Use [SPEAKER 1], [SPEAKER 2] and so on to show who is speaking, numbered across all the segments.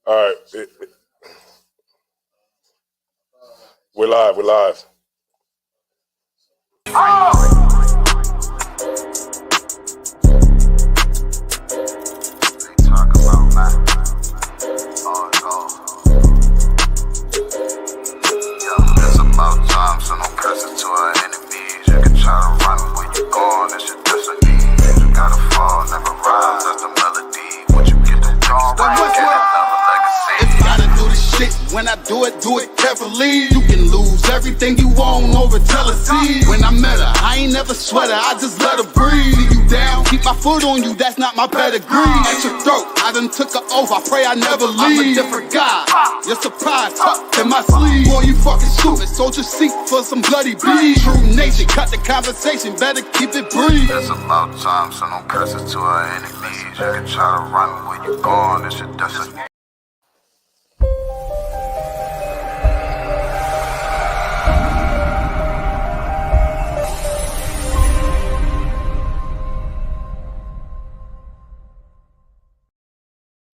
[SPEAKER 1] All right, we're live. We're live.
[SPEAKER 2] It's about time, so no pressure to our enemies. You can try to run where you going, it's your destiny. You gotta fall, never rise, that's the melody. Once you get the dawn right, get another legacy.
[SPEAKER 3] Gotta do the shit, when I do it carefully. You can lose everything you own over jealousy. When I met her, I ain't never sweat her, I just let her breathe. Leave you down, keep my foot on you, that's not my pedigree. At your throat, I done took an oath, I pray I never leave. I'm a different guy, you're surprised, tucked in my sleeve. Boy, you fucking stupid, soldier seek for some bloody beef. True nation, cut the conversation, better keep it brief.
[SPEAKER 2] It's about time, so no pressure to our enemies. You can try to run where you going, it's your destiny.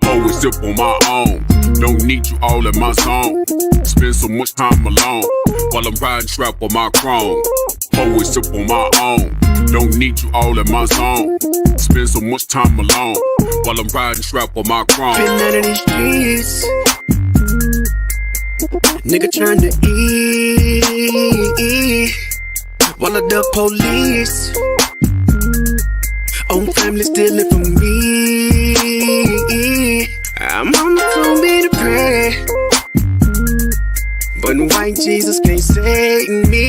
[SPEAKER 4] Always sip on my own. Don't need you all in my zone. Spend so much time alone while I'm riding trap on my chrome. Always sip on my own. Don't need you all in my zone. Spend so much time alone while I'm riding trap on my chrome.
[SPEAKER 5] Been out of these streets, nigga trying to eat while I duck police. Own family stealing from me. I'm on the phone me to pray, but white Jesus can't save me.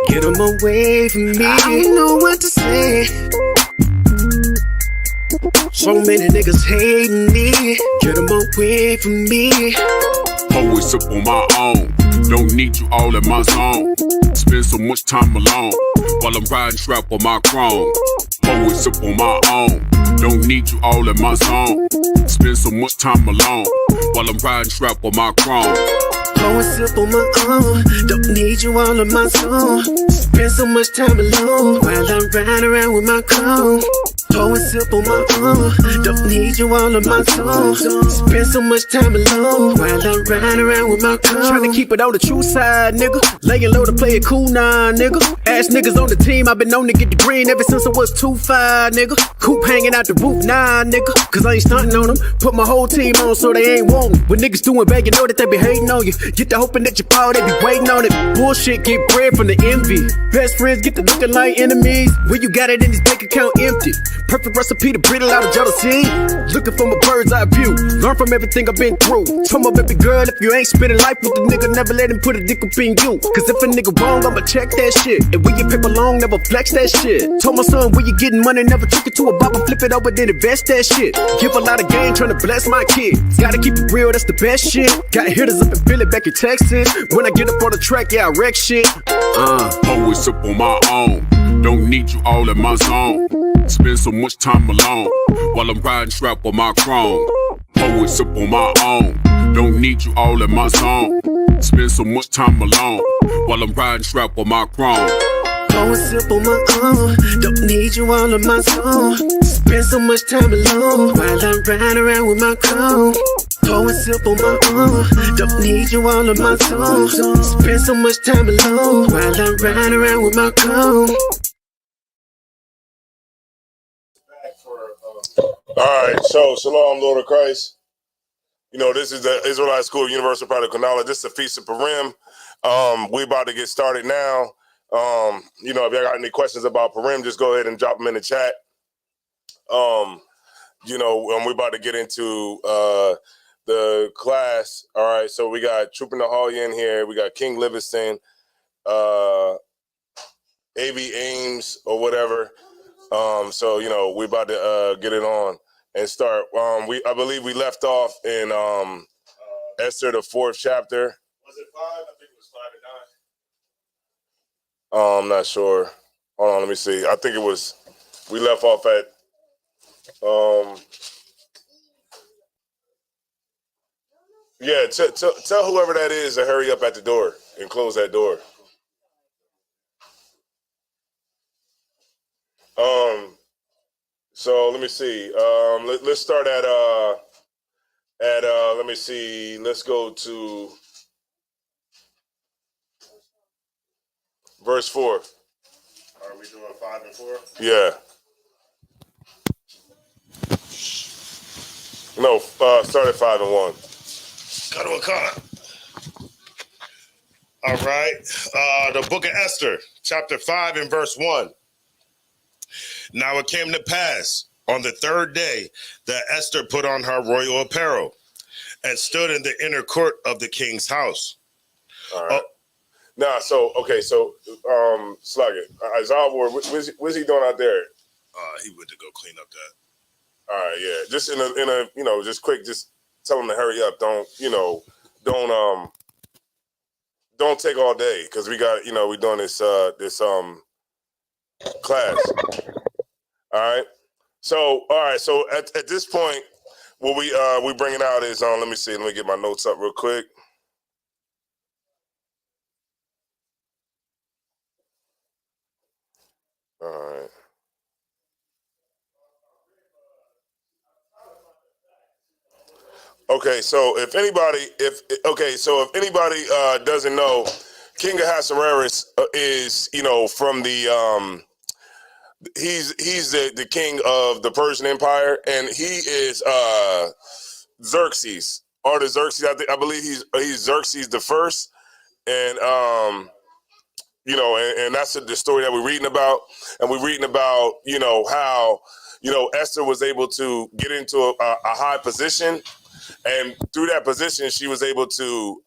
[SPEAKER 5] Get him away from me. I don't know what to say. So many niggas hating me. Get him away from me.
[SPEAKER 4] Always sip on my own. Don't need you all in my zone. Spend so much time alone while I'm riding trap on my chrome. Always sip on my own. Don't need you all in my zone. Spend so much time alone while I'm riding trap on my chrome.
[SPEAKER 5] Go and sip on my own. Don't need you all in my zone. Spend so much time alone while I'm riding around with my cone. Go and sip on my own. Don't need you all in my zone. Spend so much time alone while I'm riding around with my cone. Trying to keep it on the true side, nigga. Laying low to play it cool, nah, nigga. Ass niggas on the team, I've been known to get the green ever since I was 2-5, nigga. Coop hanging out the roof, nah, nigga. Cause I ain't stunting on them. Put my whole team on so they ain't wantin'. When niggas doing bad, you know that they be hating on you. Get the hoping that you fall, they be waiting on it. Bullshit, get bread from the envy. Best friends get to looking like enemies. When you got it in this bank account empty. Perfect recipe to breed a lot of jealousy. Looking from a bird's eye view. Learn from everything I've been through. Told my baby girl, if you ain't spending life with the nigga, never let him put a dick up in you. Cause if a nigga wrong, I'ma check that shit. And when you paper long, never flex that shit. Told my son, when you getting money, never trick it to a bop and flip it over, then invest that shit. Give a lot of game, trying to bless my kid. Gotta keep it real, that's the best shit. Got hitters up in Philly, back in Texas. When I get up on the track, yeah, I wreck shit.
[SPEAKER 4] Always sip on my own. Don't need you all in my zone. Spend so much time alone while I'm riding trap on my chrome. Always sip on my own. Don't need you all in my zone. Spend so much time alone while I'm riding trap on my chrome.
[SPEAKER 5] Go and sip on my own. Don't need you all in my zone. Spend so much time alone while I'm riding around with my cone. Go and sip on my own. Don't need you all in my zone. Spend so much time alone while I'm riding around with my cone.
[SPEAKER 1] All right, so Shalom, Lord of Christ. You know, this is the Israelite School of Universal Practical Knowledge. This is the Feast of Purim. We about to get started now. You know, if y'all got any questions about Purim, just go ahead and drop them in the chat. You know, we're about to get into the class. All right, so we got Trooper Nahali in here. We got King Livingston, A.V. Ames, or whatever. So, you know, we're about to get it on and start. I believe we left off in Esther, the 4th chapter. Was it 5? I think it was 5 or 9. I'm not sure. Hold on, let me see. I think it was, we left off at, yeah, tell whoever that is to hurry up at the door and close that door. So let me see. Let's start at at let me see. Let's go to verse 4.
[SPEAKER 6] Are we doing 5 and 4?
[SPEAKER 1] Yeah. No, start at 5 and 1.
[SPEAKER 6] Go to a car. All right. The book of Esther, chapter 5 and verse 1. Now it came to pass on the third day that Esther put on her royal apparel and stood in the inner court of the king's house.
[SPEAKER 1] All right. Nah, so Slug it. Zalvor, what's he doing out there?
[SPEAKER 6] He went to go clean up that.
[SPEAKER 1] All right, yeah. Just in a just quick, just tell him to hurry up. Don't take all day because we got we doing this class. All right. So at this point, what we bringing out is let me see. Let me get my notes up real quick. All right. Okay, so if anybody doesn't know, King Ahasuerus is from the he's the king of the Persian Empire, and he is Xerxes, or the Xerxes. I believe he's Xerxes the first, and and that's the story that we're reading about, and we're reading about how Esther was able to get into a high position. And through that position, she was able to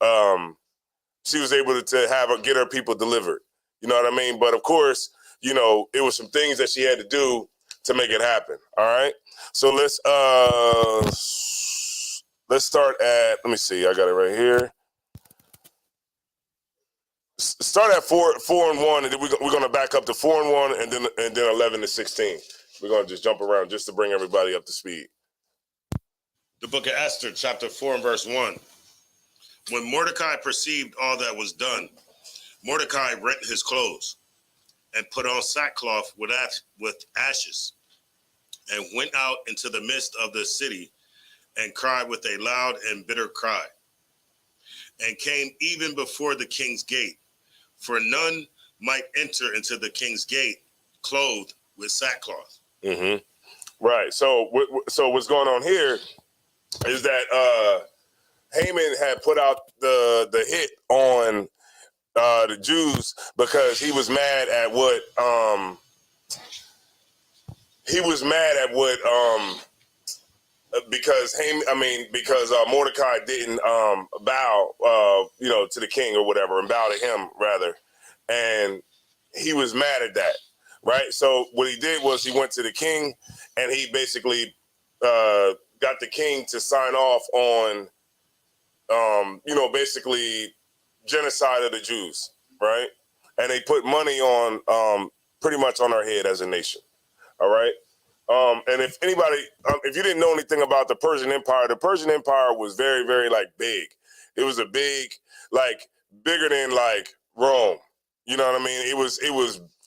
[SPEAKER 1] get her people delivered. You know what I mean? But of course, it was some things that she had to do to make it happen. All right. So let's start at. Let me see. I got it right here. Start at 4 and 1, and then we're gonna back up to 4 and 1, and then 11 to 16. We're gonna just jump around just to bring everybody up to speed.
[SPEAKER 6] The book of Esther, chapter 4 and verse 1. When Mordecai perceived all that was done, Mordecai rent his clothes and put on sackcloth with ashes, and went out into the midst of the city and cried with a loud and bitter cry, and came even before the king's gate, for none might enter into the king's gate clothed with sackcloth.
[SPEAKER 1] Mm-hmm. Right. So what's going on here is that Haman had put out the hit on the Jews because he was mad at what because Mordecai didn't bow to the king or whatever, and bow to him rather, and he was mad at that, right? So what he did was he went to the king and he basically got the king to sign off on basically genocide of the Jews, right? And they put money on pretty much on our head as a nation. All right. And if anybody, if you didn't know anything about the Persian Empire was very, very big. It was a big, bigger than Rome. You know what I mean? It was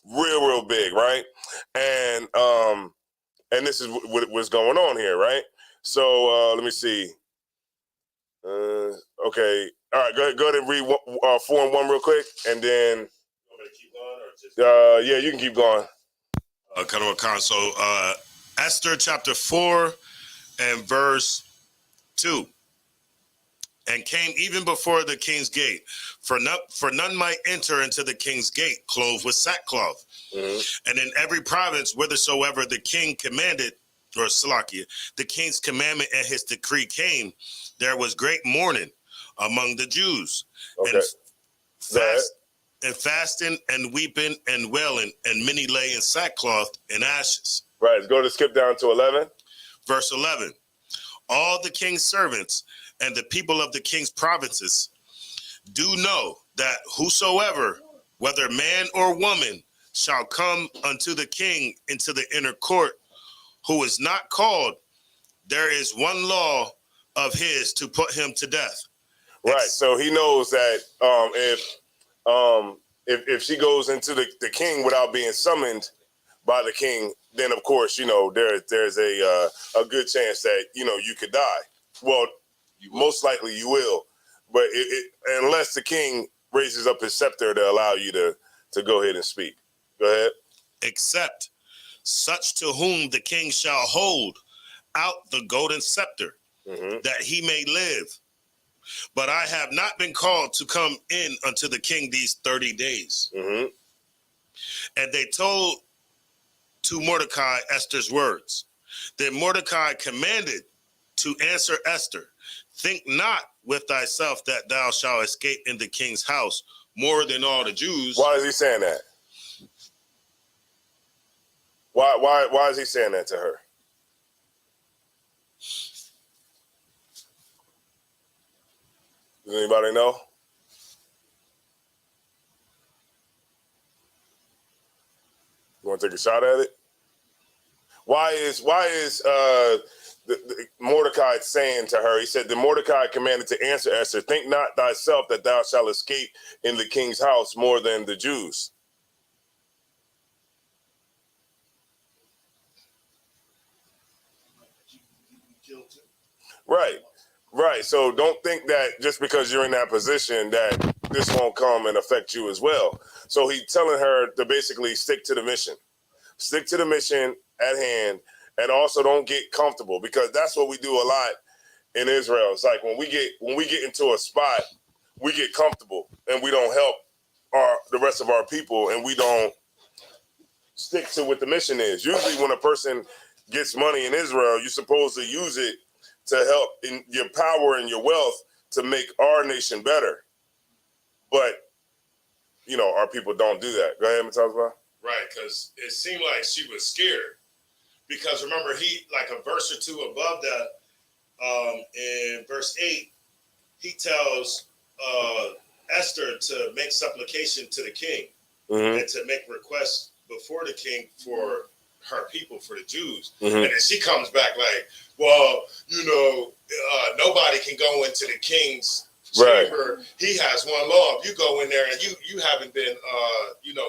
[SPEAKER 1] real big, right? And this is what was going on here, right? So let me see. Okay. All right. Go ahead and read 4 and 1 real quick, and then.
[SPEAKER 6] You want me to keep going, or just?
[SPEAKER 1] Yeah, you can keep going.
[SPEAKER 6] So Esther chapter 4 and verse 2. And came even before the king's gate, for none might enter into the king's gate clothed with sackcloth. Mm-hmm. And in every province whithersoever the king commanded, or Salakia, the king's commandment and his decree came, there was great mourning among the Jews.
[SPEAKER 1] Okay.
[SPEAKER 6] And fasting and weeping and wailing, and many lay in sackcloth and ashes.
[SPEAKER 1] Right. Go to skip down to 11.
[SPEAKER 6] Verse 11. All the king's servants and the people of the king's provinces do know that whosoever, whether man or woman, shall come unto the king into the inner court, who is not called, there is one law of his to put him to death.
[SPEAKER 1] Right. So he knows that if she goes into the king without being summoned by the king, then of course there's a good chance that you could die. Well, most likely you will. But unless the king raises up his scepter to allow you to go ahead and speak. Go ahead.
[SPEAKER 6] Except such to whom the king shall hold out the golden scepter, that he may live. But I have not been called to come in unto the king these 30 days. And they told to Mordecai Esther's words. Then Mordecai commanded to answer Esther, think not with thyself that thou shalt escape in the king's house more than all the Jews.
[SPEAKER 1] Why is he saying that? Why is he saying that to her? Does anybody know? You want to take a shot at it? Why is Mordecai saying to her? He said, "The Mordecai commanded to answer Esther, think not thyself that thou shalt escape in the king's house more than the Jews." Right. So don't think that just because you're in that position that this won't come and affect you as well. So he's telling her to basically stick to the mission. Stick to the mission at hand, and also don't get comfortable, because that's what we do a lot in Israel. It's like when we get into a spot, we get comfortable and we don't help the rest of our people, and we don't stick to what the mission is. Usually when a person gets money in Israel, you're supposed to use it to help in your power and your wealth to make our nation better. But, our people don't do that. Go ahead, Matazwa.
[SPEAKER 6] Right, because it seemed like she was scared. Because remember, he, like a verse or two above that, in verse 8, he tells Esther to make supplication to the king and to make requests before the king for her people, for the Jews. And then she comes back like, well, nobody can go into the king's chamber. He has one law. If you go in there and you haven't been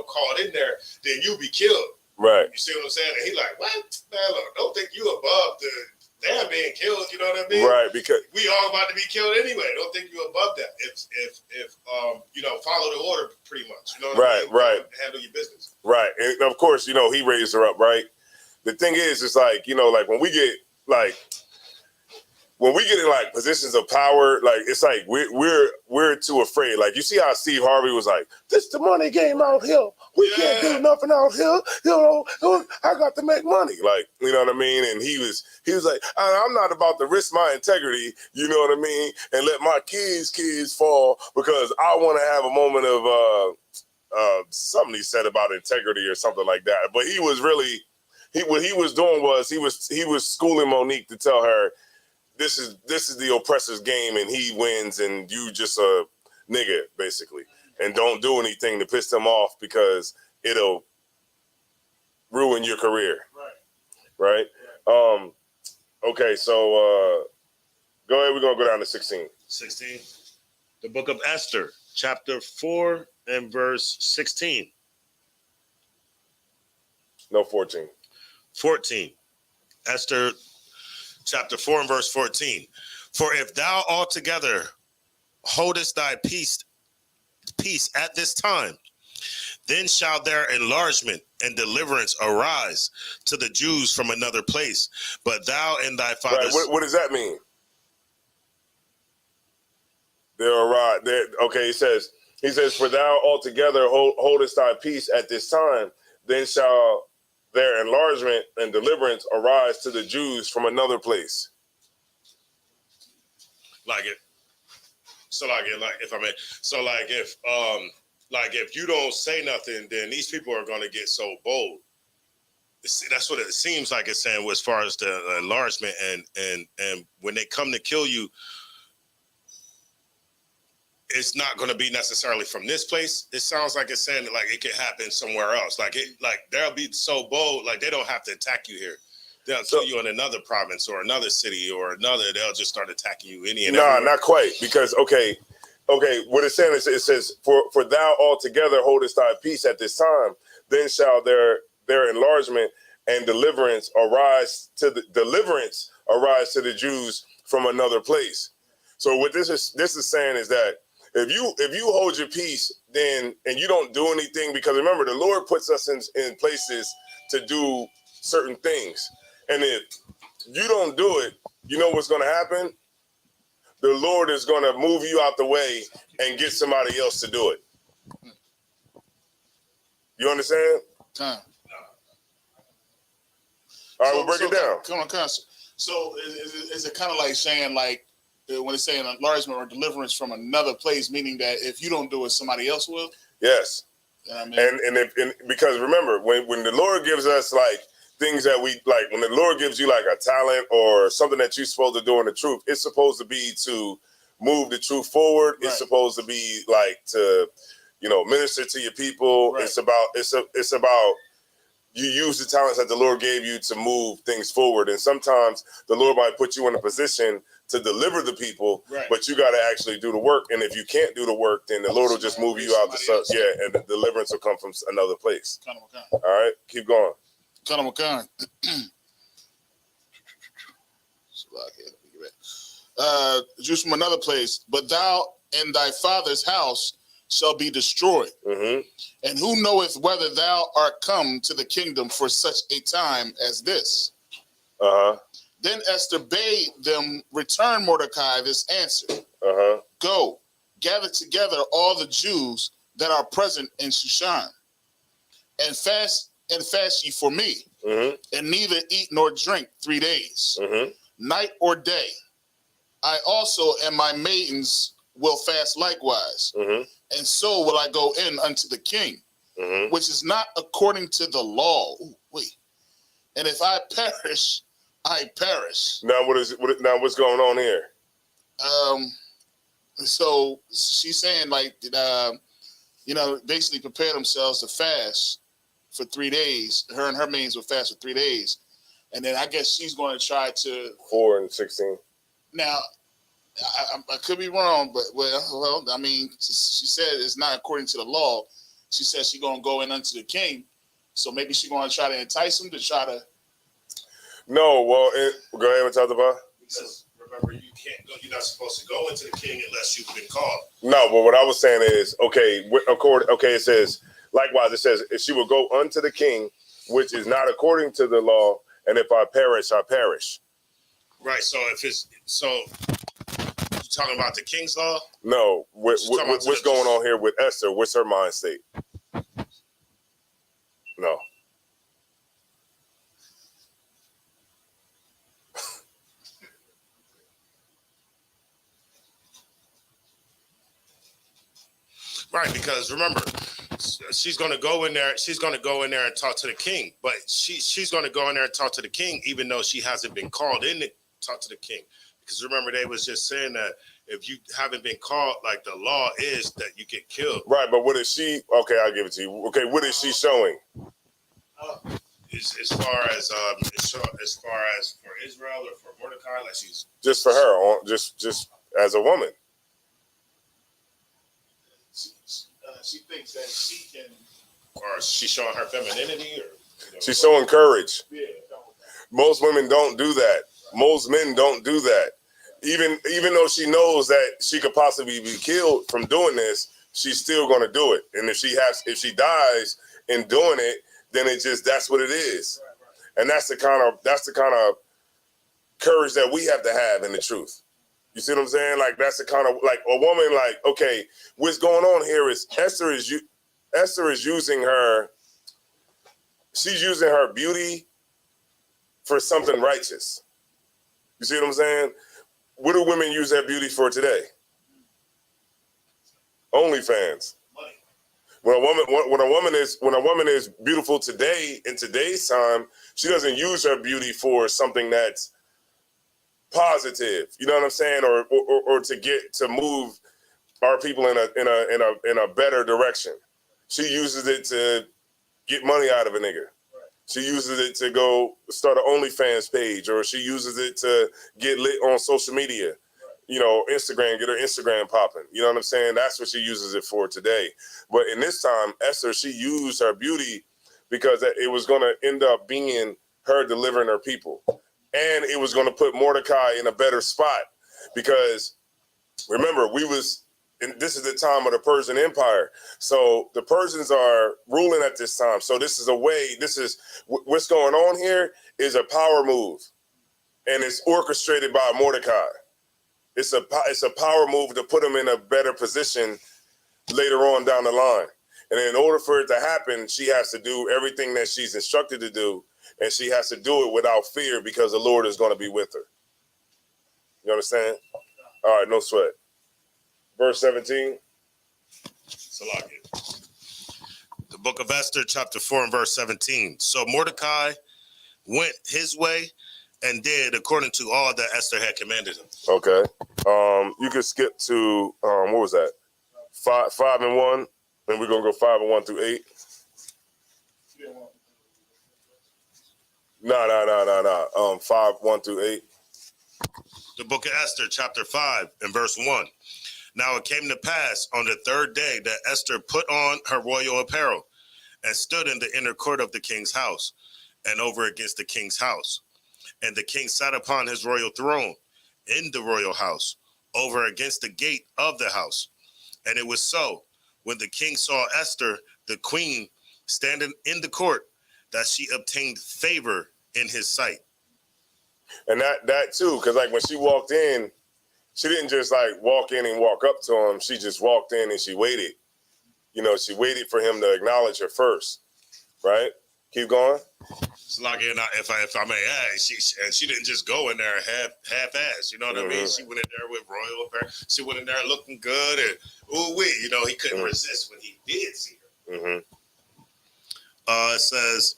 [SPEAKER 6] called in there, then you'll be killed.
[SPEAKER 1] Right.
[SPEAKER 6] You see what I'm saying? And he like, what? Man, look, don't think you above the damn being killed. You know what I mean?
[SPEAKER 1] Right. Because
[SPEAKER 6] we all about to be killed anyway. Don't think you above that. If follow the order pretty much. You know what I mean?
[SPEAKER 1] Right.
[SPEAKER 6] Handle your business.
[SPEAKER 1] Right. And of course, he raised her up, right? The thing is, it's like, like when we get in like positions of power, like it's like we're too afraid. Like you see how Steve Harvey was like, "This the money game out here. We can't do nothing out here. I got to make money." Like, you know what I mean? And he was like, "I'm not about to risk my integrity, you know what I mean, and let my kids fall because I want to have a moment of something he said about integrity or something like that." But he was really what he was doing was he was schooling Monique to tell her, This is the oppressor's game, and he wins, and you just a nigga, basically. And don't do anything to piss them off because it'll ruin your career. Right? Okay, so go ahead. We're going to go down to 16.
[SPEAKER 6] 16. The book of Esther, chapter 4 and verse 16.
[SPEAKER 1] No, 14.
[SPEAKER 6] 14. Esther chapter 4 and verse 14. For if thou altogether holdest thy peace at this time, then shall their enlargement and deliverance arise to the Jews from another place. But thou and thy fathers.
[SPEAKER 1] Right. What does that mean? They'll arise. Okay, he says, for thou altogether holdest thy peace at this time, then shall their enlargement and deliverance arise to the Jews from another place.
[SPEAKER 6] If you don't say nothing, then these people are going to get so bold. That's what it seems like it's saying as far as the enlargement and when they come to kill you, it's not going to be necessarily from this place. It sounds like it's saying that, like, it could happen somewhere else. Like they'll be so bold, like they don't have to attack you here. They'll kill you in another province or another city or another. They'll just start attacking you everywhere.
[SPEAKER 1] Not quite, because okay. What it's saying is, it says, for thou altogether holdest thy peace at this time, then shall their enlargement and deliverance arise to the Jews from another place. So what this is saying is that if you hold your peace, then and you don't do anything, because remember the Lord puts us in places to do certain things, and if you don't do it, you know what's going to happen? The Lord is going to move you out the way and get somebody else to do it. You understand?
[SPEAKER 7] Time.
[SPEAKER 1] All right, we'll break it down.
[SPEAKER 7] Come on. So is it kind of like saying, like, when it's saying enlargement or deliverance from another place, meaning that if you don't do it, somebody else will?
[SPEAKER 1] Yes.
[SPEAKER 7] You know what I mean?
[SPEAKER 1] And because remember, when the Lord gives us like things that we like, when the Lord gives you like a talent or something that you're supposed to do in the truth, it's supposed to be to move the truth forward. Right. It's supposed to be like to, minister to your people. Right. It's about you use the talents that the Lord gave you to move things forward. And sometimes the Lord might put you in a position to deliver the people, right, but you got to actually do the work. And if you can't do the work, then the Lord will just move you out and the deliverance will come from another place. All right, keep going.
[SPEAKER 7] Just from another place, but thou and thy father's house shall be destroyed. Mm-hmm. And who knoweth whether thou art come to the kingdom for such a time as this? Then Esther bade them return Mordecai this answer. Go, gather together all the Jews that are present in Shushan, and fast ye for me, and neither eat nor drink 3 days, night or day. I also and my maidens will fast likewise, and so will I go in unto the king, which is not according to the law. And if I perish, I perish.
[SPEAKER 1] Now what's going on here?
[SPEAKER 7] So she's saying, like, basically prepare themselves to fast for 3 days. Her and her maidens will fast for 3 days, and then I guess she's going to try to
[SPEAKER 1] 4 and 16.
[SPEAKER 7] Now, I could be wrong, but I mean, she said it's not according to the law. She said she's going to go in unto the king, so maybe she's going to try to entice him to try to.
[SPEAKER 1] No, well, go ahead and talk about.
[SPEAKER 6] Because remember, you can't go. You're not supposed to go into the king unless you've been called.
[SPEAKER 1] No, but what I was saying is, it says likewise. It says she will go unto the king, which is not according to the law, and if I perish, I perish.
[SPEAKER 6] Right. So you're talking about the king's law?
[SPEAKER 1] No. What's going on here with Esther? What's her mind state? No.
[SPEAKER 6] Right, because remember, she's going to go in there. She's going to go in there and talk to the king, but she's going to go in there and talk to the king, even though she hasn't been called in to talk to the king. Because remember, they was just saying that if you haven't been called, like the law is that you get killed.
[SPEAKER 1] Right, but what is she? Okay, I'll give it to you. Okay, what is she showing?
[SPEAKER 6] As far as for Israel or for Mordecai, like she's
[SPEAKER 1] just for her, just as a woman.
[SPEAKER 7] She thinks that she can,
[SPEAKER 6] or she's showing her femininity, or
[SPEAKER 1] she's showing courage. Yeah. Most women don't do that. Most men don't do that. Even though she knows that she could possibly be killed from doing this, she's still going to do it. And if she dies in doing it, then that's what it is. Right. And that's the kind of courage that we have to have in the truth. You see what I'm saying? Like, that's the kind of, like, a woman, like, okay, what's going on here is Esther is using her beauty for something righteous. You see what I'm saying? What do women use their beauty for today? OnlyFans. When a woman is beautiful today, in today's time, she doesn't use her beauty for something that's positive, you know what I'm saying, or to move our people in a better direction. She uses it to get money out of a nigga. She uses it to go start an OnlyFans page, or she uses it to get lit on social media, Instagram, get her Instagram popping. You know what I'm saying? That's what she uses it for today. But in this time, Esther, she used her beauty because it was going to end up being her delivering her people. And it was going to put Mordecai in a better spot because Remember, this is the time of the Persian Empire. So the Persians are ruling at this time. So this is what's going on here is a power move, and it's orchestrated by Mordecai. It's a power move to put him in a better position later on down the line. And in order for it to happen, she has to do everything that she's instructed to do, and she has to do it without fear because the Lord is going to be with her. You understand? All right, no sweat. Verse 17.
[SPEAKER 6] Salakia. The book of Esther, chapter 4 and verse 17. So Mordecai went his way and did according to all that Esther had commanded him.
[SPEAKER 1] Okay. You could skip to what was that? 5 and 1, and we're gonna go 5 and 1 through 8. No. 5, 1 through 8.
[SPEAKER 6] The book of Esther, chapter 5 and verse 1. Now it came to pass on the third day that Esther put on her royal apparel and stood in the inner court of the king's house and over against the king's house. And the king sat upon his royal throne in the royal house over against the gate of the house. And it was so, when the king saw Esther, the queen, standing in the court, that she obtained favor in his sight.
[SPEAKER 1] And that too, because like when she walked in, she didn't just like walk in and walk up to him. She just walked in and she waited. You know, she waited for him to acknowledge her first, right? Keep going.
[SPEAKER 6] It's like, if I may add, she didn't just go in there half-assed. You know what I mean? She went in there with royal apparel. She went in there looking good, and he couldn't resist when he did see her. It says,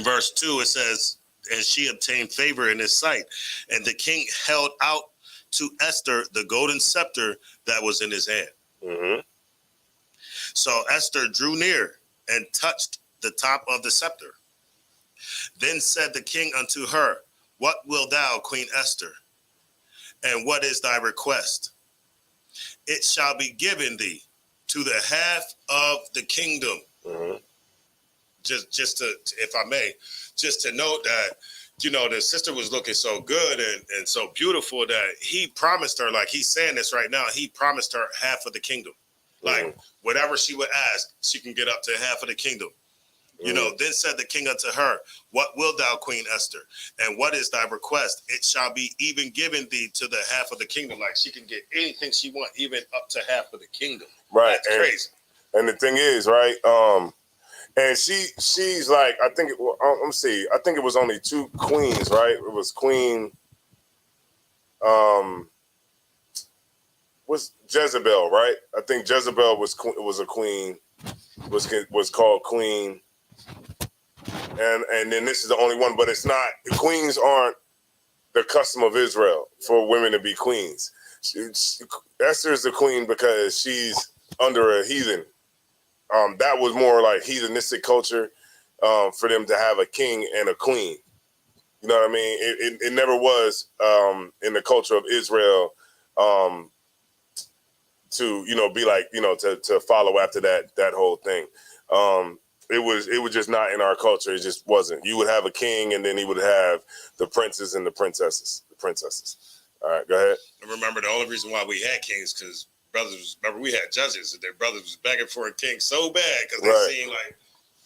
[SPEAKER 6] verse 2. It says, and she obtained favor in his sight, and the king held out to Esther the golden scepter that was in his hand. So Esther drew near and touched the top of the scepter. Then said the king unto her, What wilt thou, Queen Esther? And what is thy request? It shall be given thee to the half of the kingdom. Just to, if I may, just to note that, the sister was looking so good and so beautiful that he promised her, like he's saying this right now, he promised her half of the kingdom. Like whatever she would ask, she can get up to half of the kingdom. Then said the king unto her, What wilt thou, Queen Esther? And what is thy request? It shall be even given thee to the half of the kingdom. Like she can get anything she want, even up to half of the kingdom.
[SPEAKER 1] Right.
[SPEAKER 6] That's crazy.
[SPEAKER 1] And the thing is, right, and she's like, I think it was only 2 queens, right? It was Queen, was Jezebel, right? I think Jezebel was a queen, was called Queen, and then this is the only one, but it's not. The queens aren't the custom of Israel for women to be queens. Esther is the queen because she's under a heathen. That was more like heathenistic culture for them to have a king and a queen. You know what I mean? It never was in the culture of Israel to be like to follow after that whole thing. It was just not in our culture. It just wasn't. You would have a king, and then he would have the princes and the princesses. All right, go ahead.
[SPEAKER 6] And remember, the only reason why we had kings because we had judges, and their brothers was begging for a king so bad because they seen like,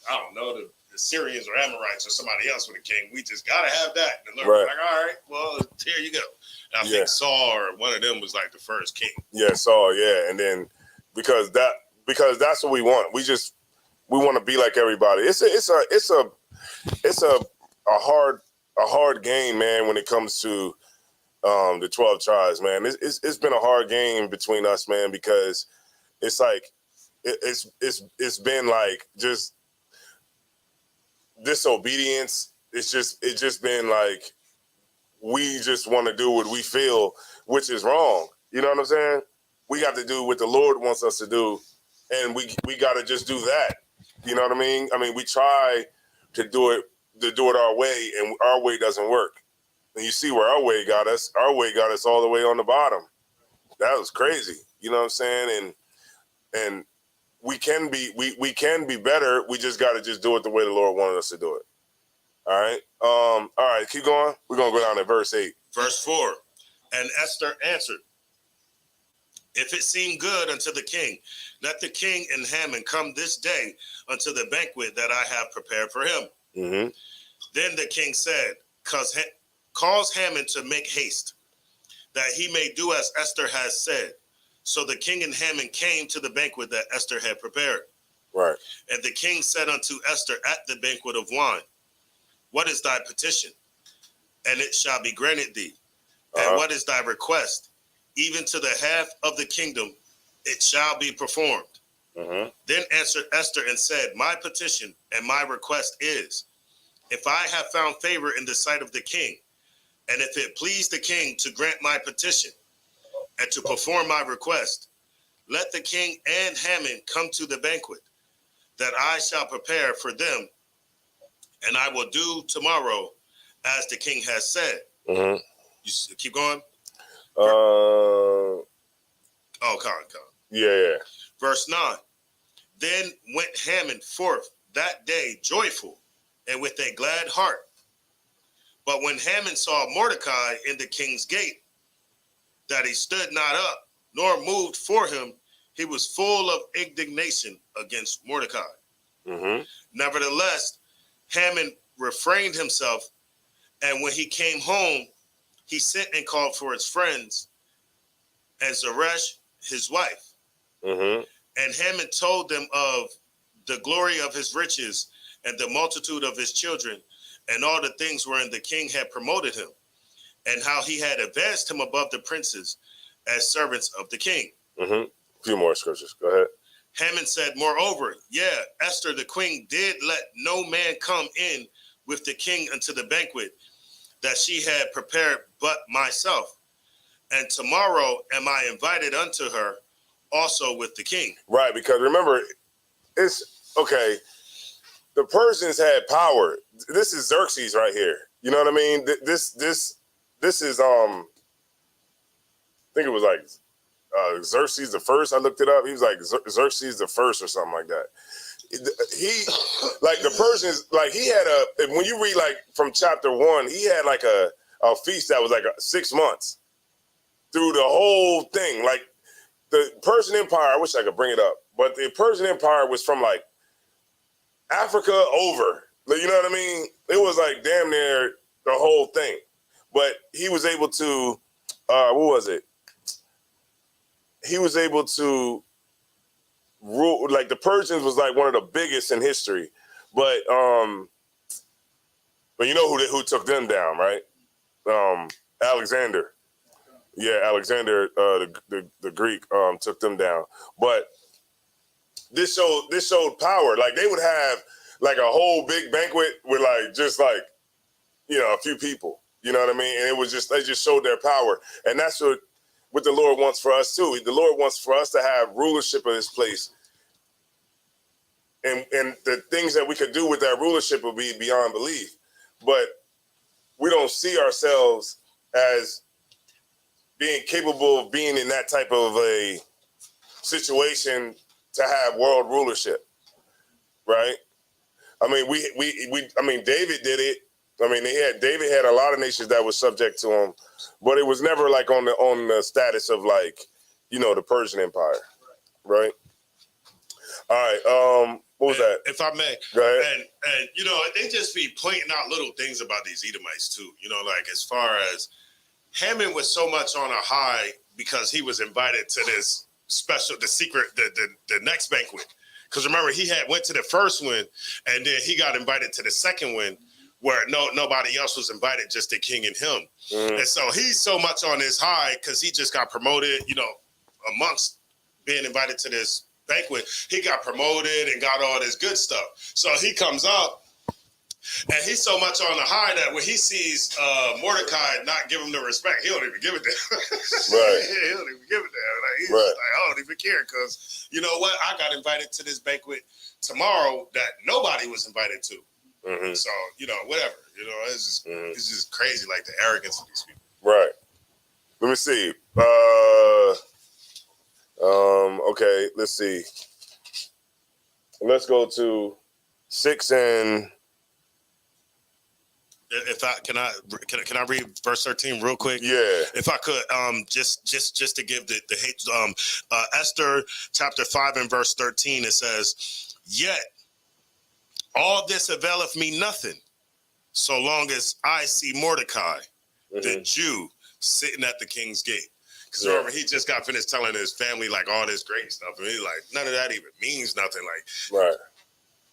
[SPEAKER 6] I don't know, the Syrians or Amorites or somebody else with a king. We just gotta have that. And they're like, all right, well, here you go. And I think Saul or one of them was like the first king. Yeah, Saul.
[SPEAKER 1] Yeah, and then because that's what we want. We want to be like everybody. It's a hard game, man. When it comes to the 12 tribes, man, it's been a hard game between us, man, because it's like it's been like just disobedience. It's just been like we just want to do what we feel, which is wrong. You know what I'm saying? We got to do what the Lord wants us to do, and we got to just do that. You know what I mean? I mean, we try to do it our way, and our way doesn't work. And you see where our way got us. Our way got us all the way on the bottom. That was crazy. You know what I'm saying? And we can be better. We just got to just do it the way the Lord wanted us to do it. All right. All right. Keep going. We're gonna go down to verse 8.
[SPEAKER 6] Verse 4. And Esther answered If it seem good unto the king, let the king and Haman come this day unto the banquet that I have prepared for him.
[SPEAKER 1] Mm-hmm.
[SPEAKER 6] Then the king said, cause Haman to make haste, that he may do as Esther has said. So the king and Haman came to the banquet that Esther had prepared.
[SPEAKER 1] Right.
[SPEAKER 6] And the king said unto Esther at the banquet of wine, what is thy petition? And it shall be granted thee. And what is thy request? Even to the half of the kingdom, it shall be performed.
[SPEAKER 1] Mm-hmm.
[SPEAKER 6] Then answered Esther and said, my petition and my request is, if I have found favor in the sight of the king, and if it please the king to grant my petition and to perform my request, let the king and Haman come to the banquet that I shall prepare for them, and I will do tomorrow as the king has said.
[SPEAKER 1] Mm-hmm.
[SPEAKER 6] You keep going?
[SPEAKER 1] Oh,
[SPEAKER 6] come on.
[SPEAKER 1] Yeah.
[SPEAKER 6] Verse 9. Then went Haman forth that day joyful and with a glad heart. But when Haman saw Mordecai in the king's gate, that he stood not up, nor moved for him, he was full of indignation against Mordecai.
[SPEAKER 1] Mm-hmm.
[SPEAKER 6] Nevertheless, Haman refrained himself, and when he came home, he sent and called for his friends and Zeresh, his wife.
[SPEAKER 1] Mm-hmm.
[SPEAKER 6] And Haman told them of the glory of his riches and the multitude of his children and all the things wherein the king had promoted him, and how he had advanced him above the princes as servants of the king.
[SPEAKER 1] Mm-hmm. A few more scriptures. Go ahead.
[SPEAKER 6] Haman said, moreover, Esther the queen did let no man come in with the king unto the banquet that she had prepared but myself. And tomorrow am I invited unto her also with the king. Right,
[SPEAKER 1] because remember, it's okay. The Persians had power. This is Xerxes right here. You know what I mean? This is I think it was like Xerxes the first. I looked it up. He was like Xerxes the first or something like that. He like the Persians, like he had when you read like from chapter 1, he had like a feast that was like 6 months through the whole thing. Like the Persian Empire, I wish I could bring it up, but the Persian Empire was from like Africa over. You know what I mean? It was like damn near the whole thing. But he was able to, what was it? He was able to rule, like the Persians was like one of the biggest in history. But you know who took them down, right? Alexander. Yeah, Alexander, the Greek, took them down. But this showed power. Like they would have like a whole big banquet with like just like, you know, a few people. You know what I mean? And it was just, they just showed their power. And that's what the Lord wants for us too. The Lord wants for us to have rulership of this place. And the things that we could do with that rulership will be beyond belief. But we don't see ourselves as being capable of being in that type of a situation to have world rulership, right? I mean, David did it. I mean, David had a lot of nations that was subject to him, but it was never like on the status of like, you know, the Persian Empire, right? All right. What was that?
[SPEAKER 6] If I may,
[SPEAKER 1] go ahead.
[SPEAKER 6] And you know, they just be pointing out little things about these Edomites too. You know, like as far as Haman was so much on a high because he was invited to this special, the next banquet. Because remember, he had went to the first one, and then he got invited to the second one, where nobody else was invited, just the king and him. Mm. And so he's so much on his high because he just got promoted. You know, amongst being invited to this banquet, he got promoted and got all this good stuff. So he comes up, and he's so much on the high that when he sees Mordecai not give him the respect, he don't even give it to him.
[SPEAKER 1] Right.
[SPEAKER 6] He don't even give it to him. Like, he's
[SPEAKER 1] right.
[SPEAKER 6] Like, I don't even care because, you know what? I got invited to this banquet tomorrow that nobody was invited to. Mm-hmm. So, you know, whatever. You know, it's just crazy, like the arrogance of these people.
[SPEAKER 1] Right. Let me see. Okay, let's see. Let's go to 6 and...
[SPEAKER 6] if I can I read verse 13 real quick?
[SPEAKER 1] Yeah.
[SPEAKER 6] If I could, just to give the hate, Esther chapter 5 and verse 13, it says, "Yet all this availeth me nothing, so long as I see Mordecai, the Jew, sitting at the king's gate." Because remember, he just got finished telling his family like all this great stuff, and he's like, none of that even means nothing. Like,
[SPEAKER 1] right.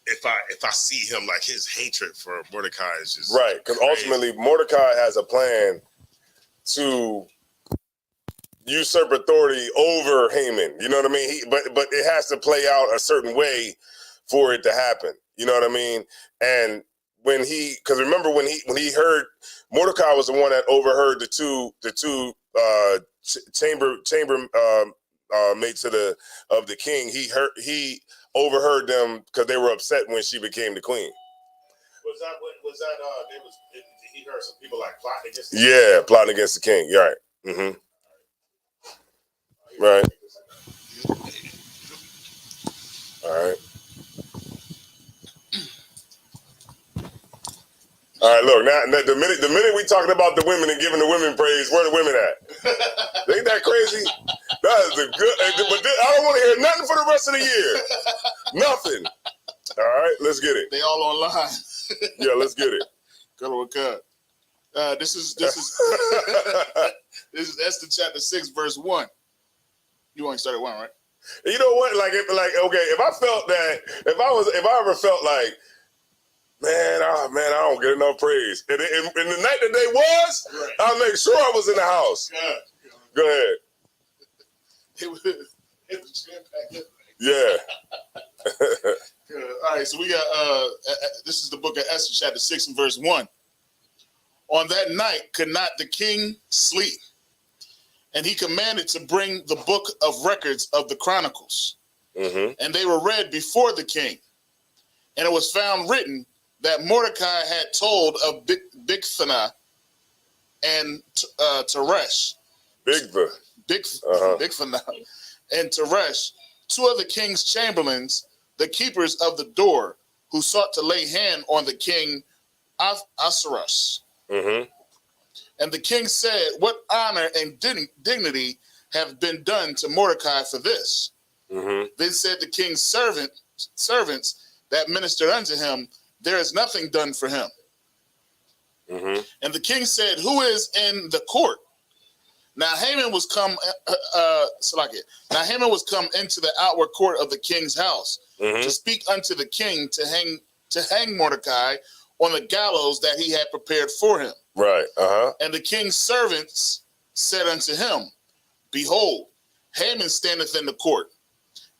[SPEAKER 6] If I see him, like his hatred for Mordecai is just
[SPEAKER 1] right. Because ultimately, Mordecai has a plan to usurp authority over Haman. You know what I mean? But it has to play out a certain way for it to happen. You know what I mean? And because remember when he heard, Mordecai was the one that overheard the two chamber mates of the king. He overheard them because they were upset when she became the queen.
[SPEAKER 6] He heard some people like plotting against the
[SPEAKER 1] king? Yeah, plotting against the king. You're right. Mm-hmm. Right. All right. All right, look, now the minute we talking about the women and giving the women praise, where the women at? Ain't that crazy? That is a good, but I don't want to hear nothing for the rest of the year. Nothing. All right, let's get it.
[SPEAKER 7] They all online.
[SPEAKER 1] Yeah, let's get it.
[SPEAKER 7] Good or cut. This is Esther chapter 6, verse 1. You want to start at 1, right?
[SPEAKER 1] You know what? Okay, if I felt that, if I ever felt like, man, I don't get enough praise. And the night that they was, right. I'll make sure I was in the house. Go ahead.
[SPEAKER 7] It was jam-packed.
[SPEAKER 1] Yeah.
[SPEAKER 7] All right, so we got, this is the book of Esther, chapter 6 and verse 1. On that night could not the king sleep, and he commanded to bring the book of records of the Chronicles. Mm-hmm. And they were read before the king. And it was found written that Mordecai had told of Bigthana and Teresh. Bigthana and Teresh, two of the king's chamberlains, the keepers of the door, who sought to lay hand on the king Ahasuerus. Mm-hmm. And the king said, "What honor and dignity have been done to Mordecai for this?" Mm-hmm. Then said the king's servants that ministered unto him, "There is nothing done for him." Mm-hmm. And the king said, "Who is in the court?" Now Haman was come into the outward court of the king's house, mm-hmm. to speak unto the king to hang Mordecai on the gallows that he had prepared for him.
[SPEAKER 1] Right. Uh-huh.
[SPEAKER 7] And the king's servants said unto him, "Behold, Haman standeth in the court."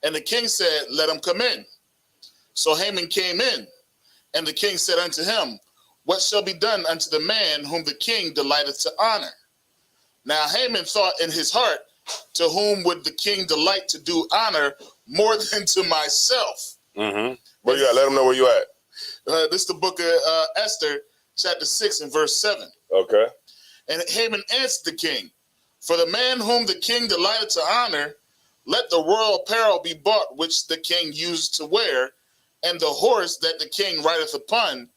[SPEAKER 7] And the king said, "Let him come in." So Haman came in, and the king said unto him, "What shall be done unto the man whom the king delighteth to honor?" Now Haman thought in his heart, "To whom would the king delight to do honor more than to myself?" Mm-hmm.
[SPEAKER 1] Where you at? Let him know where you at.
[SPEAKER 7] This is the book of Esther, chapter 6 and verse 7.
[SPEAKER 1] Okay.
[SPEAKER 7] And Haman answered the king, "For the man whom the king delighted to honor, let the royal apparel be bought which the king used to wear, and the horse that the king rideth upon,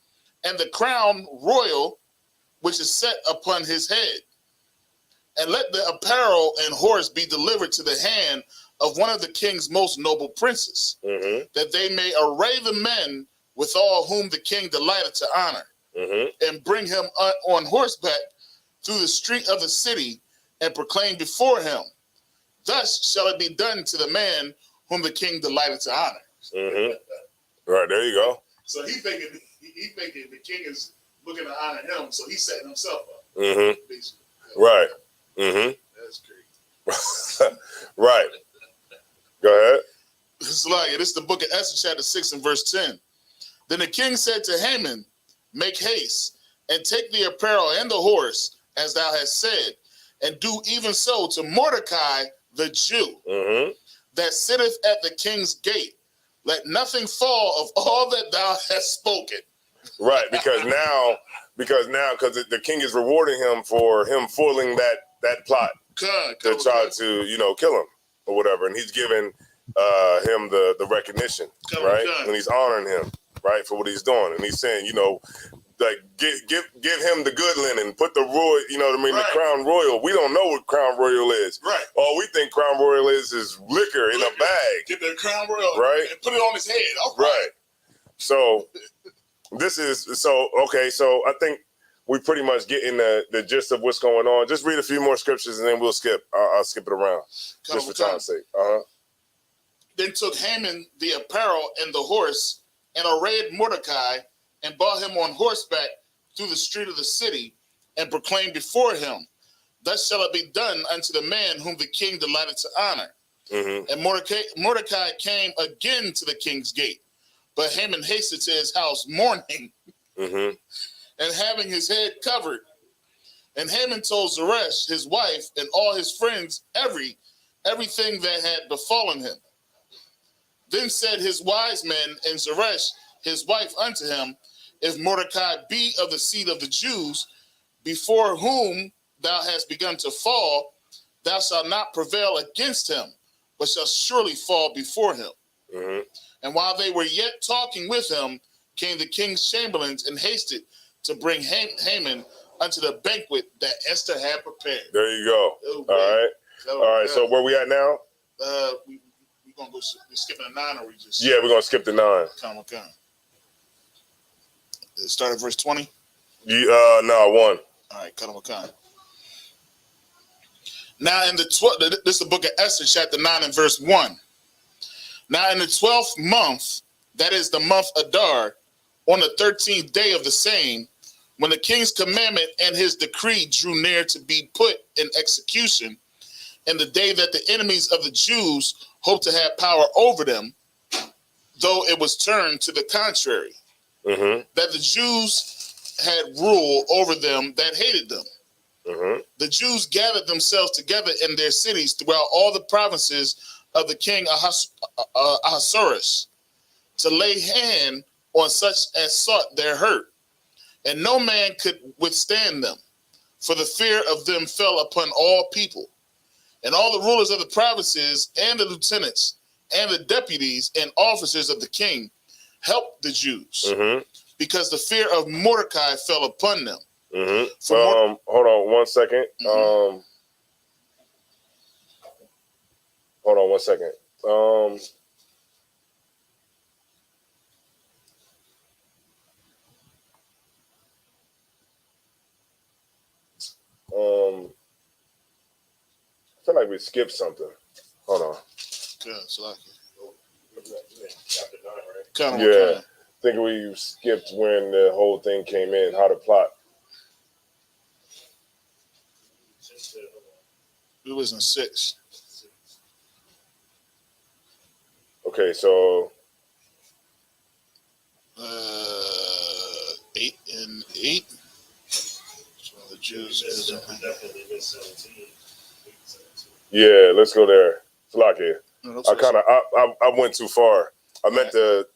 [SPEAKER 7] and the crown royal which is set upon his head. And let the apparel and horse be delivered to the hand of one of the king's most noble princes, mm-hmm. that they may array the men withal whom the king delighted to honor, mm-hmm. and bring him on horseback through the street of the city, and proclaim before him, thus shall it be done to the man whom the king delighted to honor."
[SPEAKER 1] Mm-hmm. Right, there you go.
[SPEAKER 7] So he thinking the king is looking to honor him, so he's setting himself up.
[SPEAKER 1] Mm-hmm. Right. Mm-hmm.
[SPEAKER 7] That's great.
[SPEAKER 1] Right. Go ahead.
[SPEAKER 7] This is the book of Esther, chapter 6 and verse 10. Then the king said to Haman, "Make haste, and take the apparel and the horse, as thou hast said, and do even so to Mordecai the Jew, mm-hmm. that sitteth at the king's gate. Let nothing fall of all that thou hast spoken."
[SPEAKER 1] Right, because the king is rewarding him for him foiling that plot to try to kill him or whatever, and he's giving him the recognition, right, when he's honoring him, right, for what he's doing, and he's saying, like give him the good linen, put the royal, you know what I mean,
[SPEAKER 7] Right.
[SPEAKER 1] the crown royal. We don't know what crown royal is.
[SPEAKER 7] Right.
[SPEAKER 1] All we think crown royal is liquor in a bag.
[SPEAKER 7] Get the crown royal,
[SPEAKER 1] Right.
[SPEAKER 7] and put it on his head. All
[SPEAKER 1] Right. So okay. So I think we pretty much getting the gist of what's going on. Just read a few more scriptures and then we'll skip. I'll skip it around just for time's sake.
[SPEAKER 7] Then took Haman the apparel and the horse, and arrayed Mordecai, and brought him on horseback through the street of the city, and proclaimed before him, thus shall it be done unto the man whom the king delighted to honor.
[SPEAKER 1] Mm-hmm.
[SPEAKER 7] And Mordecai came again to the king's gate, but Haman hasted to his house mourning,
[SPEAKER 1] Mm-hmm.
[SPEAKER 7] and having his head covered. And Haman told Zeresh, his wife, and all his friends everything that had befallen him. Then said his wise men and Zeresh, his wife, unto him, if Mordecai be of the seed of the Jews, before whom thou hast begun to fall, thou shalt not prevail against him, but shalt surely fall before him.
[SPEAKER 1] Mm-hmm.
[SPEAKER 7] And while they were yet talking with him, came the king's chamberlains and hasted to bring Haman unto the banquet that Esther had prepared.
[SPEAKER 1] There you go.
[SPEAKER 7] Oh,
[SPEAKER 1] all right.
[SPEAKER 7] So,
[SPEAKER 1] All right. So where we at now?
[SPEAKER 7] We gonna go. We skipping a 9, or we just?
[SPEAKER 1] Yeah, we're gonna skip the 9.
[SPEAKER 7] Come. Start at verse 20.
[SPEAKER 1] No, 1.
[SPEAKER 7] All right, cut them. Now in the 12th, this is the book of Esther, chapter 9 and verse 1. Now in the 12th month, that is the month Adar, on the 13th day of the same, when the king's commandment and his decree drew near to be put in execution, and the day that the enemies of the Jews hoped to have power over them, though it was turned to the contrary,
[SPEAKER 1] Mm-hmm.
[SPEAKER 7] that the Jews had rule over them that hated them.
[SPEAKER 1] Mm-hmm.
[SPEAKER 7] The Jews gathered themselves together in their cities throughout all the provinces of the king Ahasuerus to lay hand on such as sought their hurt. And no man could withstand them, for the fear of them fell upon all people. And all the rulers of the provinces and the lieutenants and the deputies and officers of the king helped the Jews,
[SPEAKER 1] Mm-hmm.
[SPEAKER 7] because the fear of Mordecai fell upon them.
[SPEAKER 1] Mm-hmm.
[SPEAKER 7] For
[SPEAKER 1] hold on 1 second.
[SPEAKER 7] Mhm.
[SPEAKER 1] Hold on 1 second. I feel like we skipped something. Hold on. Yeah. I think we skipped when the whole thing came in, how to plot.
[SPEAKER 7] It was in 6.
[SPEAKER 1] Okay, so
[SPEAKER 7] 8 and 8. So the Jews is
[SPEAKER 1] yeah, let's go there. Salaki.
[SPEAKER 7] No,
[SPEAKER 1] I went too far. I meant to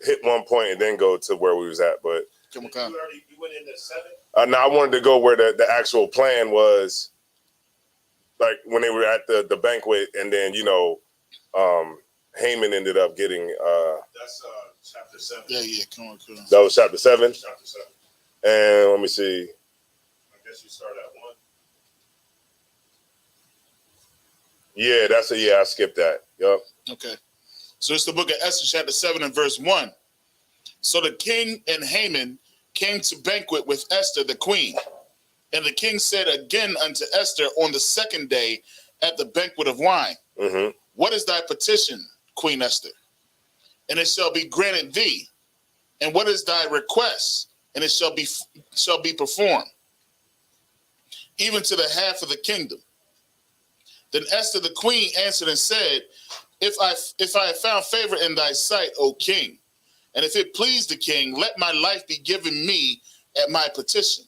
[SPEAKER 1] hit one point and then go to where we was at, but
[SPEAKER 6] You went into 7?
[SPEAKER 1] no, I wanted to go where the actual plan was, like when they were at the banquet, and then Haman ended up getting.
[SPEAKER 6] That's chapter 7.
[SPEAKER 7] Yeah. Come on.
[SPEAKER 1] That was chapter 7.
[SPEAKER 6] Chapter 7.
[SPEAKER 1] And let me see.
[SPEAKER 6] I guess you start at 1.
[SPEAKER 1] Yeah, I skipped that. Yup.
[SPEAKER 7] Okay. So it's the book of Esther, chapter 7 and verse 1. So the king and Haman came to banquet with Esther the queen. And the king said again unto Esther on the 2nd day at the banquet of wine,
[SPEAKER 1] Mm-hmm.
[SPEAKER 7] What is thy petition, Queen Esther? And it shall be granted thee. And what is thy request? And it shall be performed, even to the half of the kingdom. Then Esther the queen answered and said, If I have found favor in thy sight, O king, and if it please the king, let my life be given me at my petition,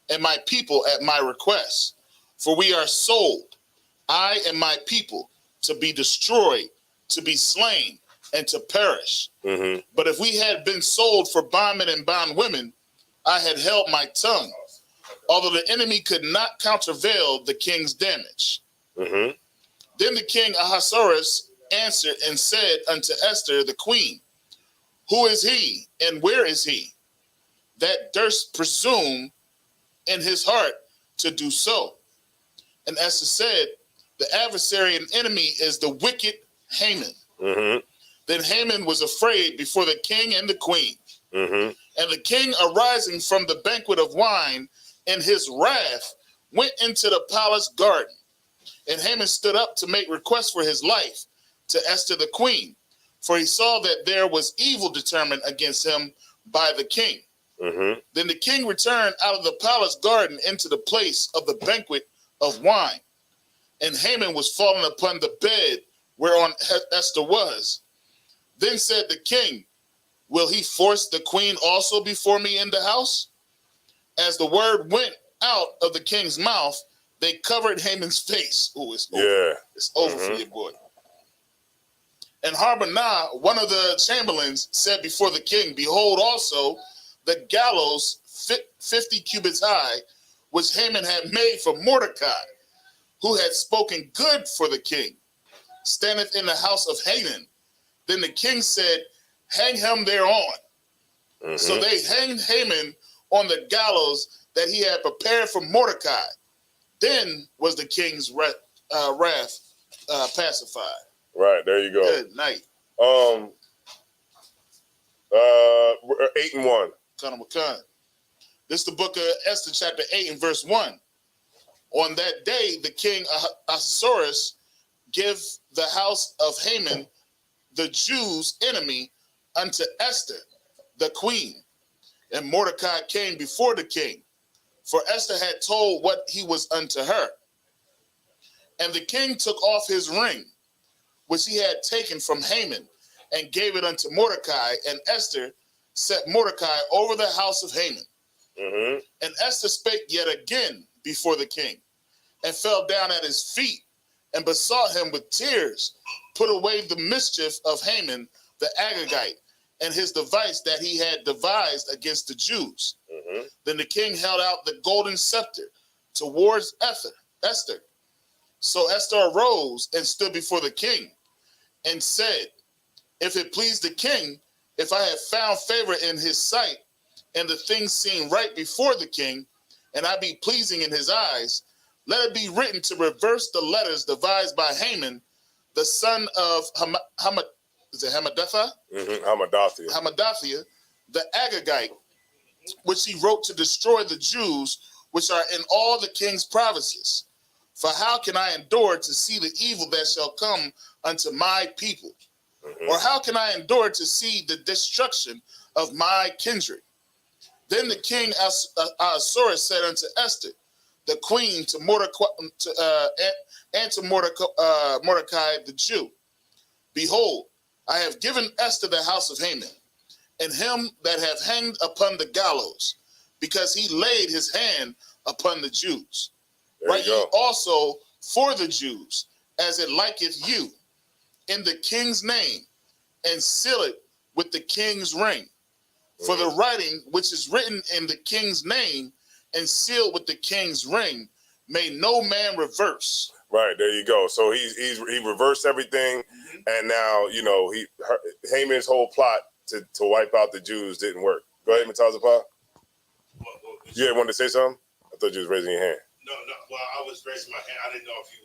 [SPEAKER 7] and my people at my request. For we are sold, I and my people, to be destroyed, to be slain, and to perish.
[SPEAKER 1] Mm-hmm.
[SPEAKER 7] But if we had been sold for bondmen and bondwomen, I had held my tongue, although the enemy could not countervail the king's damage.
[SPEAKER 1] Mm-hmm.
[SPEAKER 7] Then the king Ahasuerus answered and said unto Esther the queen, Who is he, and where is he? that durst presume in his heart to do so. And Esther said, the adversary and enemy is the wicked Haman.
[SPEAKER 1] Mm-hmm.
[SPEAKER 7] Then Haman was afraid before the king and the queen.
[SPEAKER 1] Mm-hmm.
[SPEAKER 7] And the king, arising from the banquet of wine in his wrath, went into the palace garden. And Haman stood up to make request for his life to Esther the queen, for he saw that there was evil determined against him by the king.
[SPEAKER 1] Mm-hmm.
[SPEAKER 7] Then the king returned out of the palace garden into the place of the banquet of wine. And Haman was fallen upon the bed whereon Esther was. Then said the king, will he force the queen also before me in the house? As the word went out of the king's mouth, they covered Haman's face. Oh, it's over.
[SPEAKER 1] Yeah.
[SPEAKER 7] It's over for you, boy. And Harbonah, one of the chamberlains, said before the king, behold also the gallows 50 cubits high, which Haman had made for Mordecai, who had spoken good for the king, standeth in the house of Haman. Then the king said, hang him thereon.
[SPEAKER 1] Mm-hmm.
[SPEAKER 7] So they hanged Haman on the gallows that he had prepared for Mordecai. Then was the king's wrath pacified.
[SPEAKER 1] Right, there you go.
[SPEAKER 7] Good night.
[SPEAKER 1] 8 and 1.
[SPEAKER 7] This is the book of Esther, chapter 8 and verse 1. On that day, the king Ahasuerus gave the house of Haman, the Jews' enemy, unto Esther, the queen. And Mordecai came before the king, for Esther had told what he was unto her. And the king took off his ring, which he had taken from Haman, and gave it unto Mordecai, and Esther set Mordecai over the house of Haman.
[SPEAKER 1] Mm-hmm.
[SPEAKER 7] And Esther spake yet again before the king, and fell down at his feet, and besought him with tears, put away the mischief of Haman the Agagite, and his device that he had devised against the Jews.
[SPEAKER 1] Mm-hmm.
[SPEAKER 7] Then the king held out the golden scepter towards Esther. So Esther arose and stood before the king, and said, if it please the king, if I have found favor in his sight, and the thing seem right before the king, and I be pleasing in his eyes, let it be written to reverse the letters devised by Haman, the son of Hamadatha?
[SPEAKER 1] Mm-hmm.
[SPEAKER 7] Hamadatha, the Agagite, which he wrote to destroy the Jews, which are in all the king's provinces. For how can I endure to see the evil that shall come unto my people?
[SPEAKER 1] Mm-hmm.
[SPEAKER 7] Or how can I endure to see the destruction of my kindred? Then the king Ahasuerus said unto Esther, the queen, to Mordecai, Mordecai the Jew, behold, I have given Esther the house of Haman, and him that have hanged upon the gallows, because he laid his hand upon the Jews. Write ye also for the Jews, as it liketh you, in the king's name, and seal it with the king's ring. For the writing which is written in the king's name and sealed with the king's ring, may no man reverse.
[SPEAKER 1] Right, there you go. So he reversed everything, and now Haman's whole plot to wipe out the Jews didn't work. Go ahead, Matazapah. You wanted to say something? I thought you was raising your hand.
[SPEAKER 6] No. Well, I was raising my hand. I didn't know if you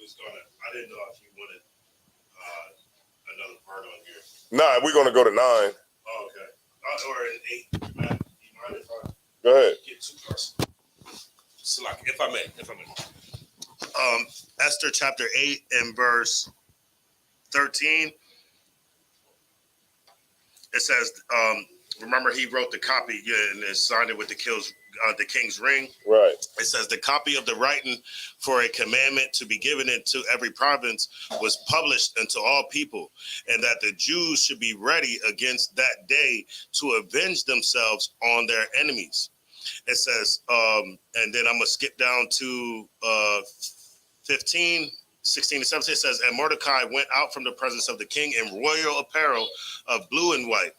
[SPEAKER 6] wanted another part on here.
[SPEAKER 1] Nah, we're gonna go to 9.
[SPEAKER 6] Oh, okay. Or an 8. Man, you mind if I
[SPEAKER 1] go ahead?
[SPEAKER 6] Get 2 parts. So, like, if I may. Esther chapter 8 and verse 13. It says, remember he wrote the copy and signed it with the king's ring.
[SPEAKER 1] Right.
[SPEAKER 6] It says the copy of the writing for a commandment to be given into every province was published unto all people, and that the Jews should be ready against that day to avenge themselves on their enemies. It says, and then I'm going to skip down to 15, 16 to 17. It says, and Mordecai went out from the presence of the king in royal apparel of blue and white,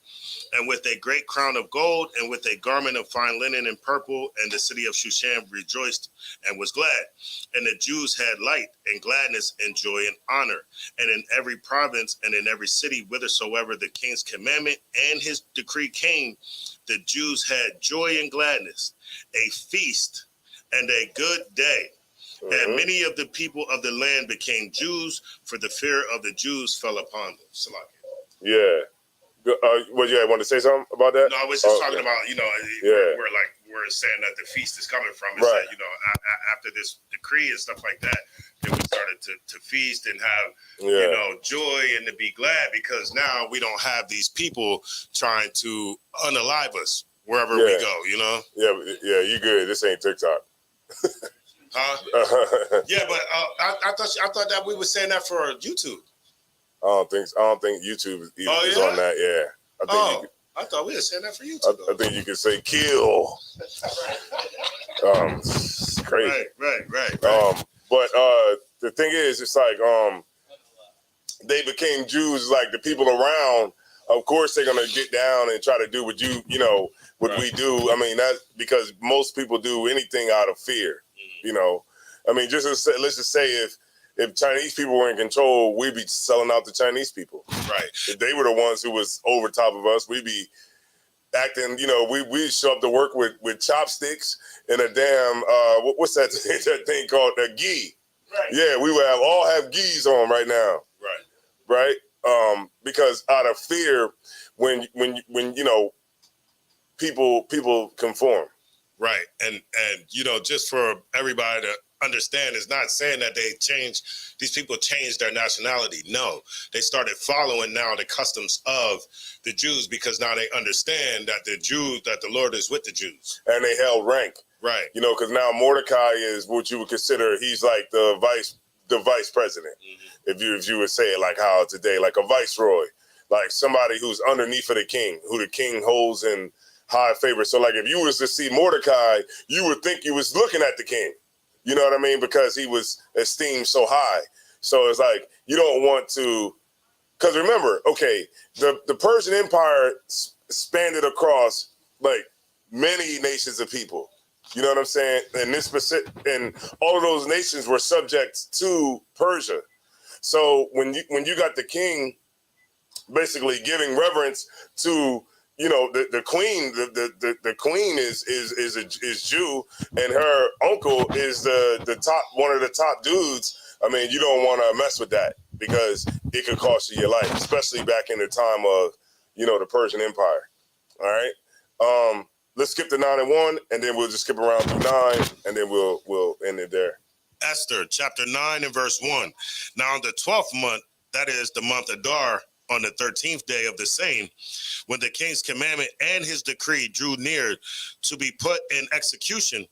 [SPEAKER 6] and with a great crown of gold, and with a garment of fine linen and purple. And the city of Shushan rejoiced and was glad. And the Jews had light and gladness and joy and honor. And in every province and in every city, whithersoever the king's commandment and his decree came, the Jews had joy and gladness, a feast and a good day. And many of the people of the land became Jews, for the fear of the Jews fell upon them. Salaki.
[SPEAKER 1] Yeah. What you want to say something about that?
[SPEAKER 6] No, I was just talking about, we're saying that the feast is coming from. It's
[SPEAKER 1] Right.
[SPEAKER 6] that, after this decree and stuff like that, then we started to feast and have, joy and to be glad, because now we don't have these people trying to unalive us wherever we go,
[SPEAKER 1] Yeah, you good. This ain't TikTok.
[SPEAKER 6] Huh? Yeah, but I thought that we were saying that for YouTube.
[SPEAKER 1] I don't think YouTube is on that. Yeah.
[SPEAKER 6] I thought we were saying that for YouTube.
[SPEAKER 1] I think you could say kill. It's crazy.
[SPEAKER 6] Right.
[SPEAKER 1] But the thing is, it's like they became Jews. Like the people around, of course, they're gonna get down and try to do what we do. I mean, that's because most people do anything out of fear. I mean, let's just say if Chinese people were in control, we'd be selling out to Chinese people.
[SPEAKER 6] Right.
[SPEAKER 1] If they were the ones who was over top of us, we'd be acting, we'd show up to work with chopsticks and a damn, what's that thing called? A gi.
[SPEAKER 6] Right.
[SPEAKER 1] Yeah, we would all have gis on right now.
[SPEAKER 6] Right.
[SPEAKER 1] Right? Because out of fear, when people conform.
[SPEAKER 6] Right. And just for everybody to understand, it's not saying that these people changed their nationality. No, they started following now the customs of the Jews, because now they understand that the Lord is with the Jews.
[SPEAKER 1] And they held rank.
[SPEAKER 6] Right.
[SPEAKER 1] Because now Mordecai is what you would consider, he's like the vice president. If you would say it like how today, like a viceroy, like somebody who's underneath of the king, who the king holds in high favor. So like if you was to see Mordecai, you would think you was looking at the king. You know what I mean? Because he was esteemed so high. So it's like, you don't want to, because remember, okay, the Persian Empire spanned across like many nations of people. You know what I'm saying? And all of those nations were subject to Persia. So when you got the king basically giving reverence to the queen, the queen is Jew, and her uncle is one of the top dudes. I mean, you don't want to mess with that, because it could cost you your life, especially back in the time of the Persian Empire. All right, let's skip to 9 and 1, and then we'll just skip around through 9, and then we'll end it there.
[SPEAKER 6] Esther chapter 9 and verse 1. Now in the 12th month, that is the month Adar, on the 13th day of the same, when the king's commandment and his decree drew near to be put in execution,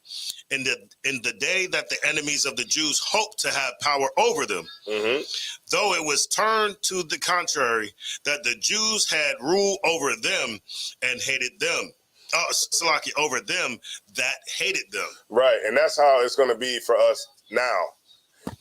[SPEAKER 6] in the day that the enemies of the Jews hoped to have power over them, though it was turned to the contrary, that the Jews had rule over them and hated them. Over them that hated them.
[SPEAKER 1] Right, and that's how it's going to be for us now.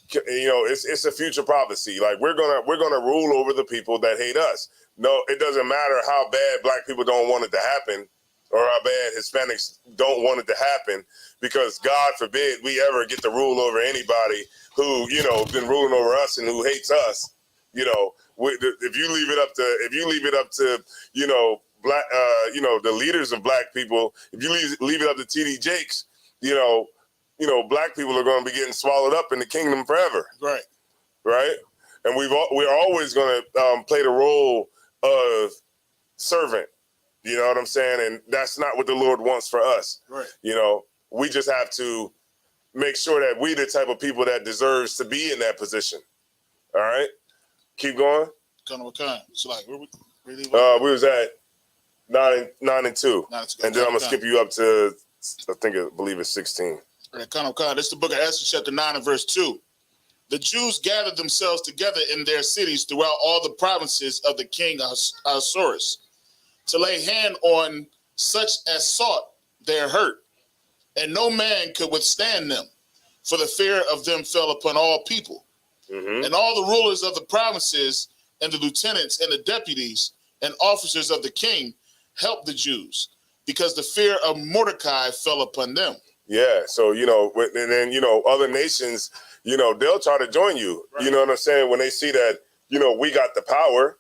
[SPEAKER 1] It's a future prophecy. Like we're gonna rule over the people that hate us. No, it doesn't matter how bad black people don't want it to happen, or how bad Hispanics don't want it to happen, because God forbid we ever get to rule over anybody who been ruling over us and who hates us. If you leave it up to black, the leaders of black people, if you leave it up to TD Jakes, black people are going to be getting swallowed up in the kingdom forever. Right. And we're always going to play the role of servant. You know what I'm saying? And that's not what the Lord wants for us.
[SPEAKER 7] Right.
[SPEAKER 1] We just have to make sure that we the type of people that deserves to be in that position. All right. Keep going.
[SPEAKER 7] So like, where we
[SPEAKER 1] we was at 9 and 2. And then I'm going to skip you up to, I believe it's 16.
[SPEAKER 7] This is the book of Esther, chapter 9 and verse 2. The Jews gathered themselves together in their cities throughout all the provinces of the king Ahasuerus, to lay hand on such as sought their hurt, and no man could withstand them, for the fear of them fell upon all people. And all the rulers of the provinces, and the lieutenants, and the deputies, and officers of the king, help the Jews because the fear of Mordecai fell upon them.
[SPEAKER 1] Yeah, so and then other nations, they'll try to join you. Right. You know what I'm saying? When they see that we got the power,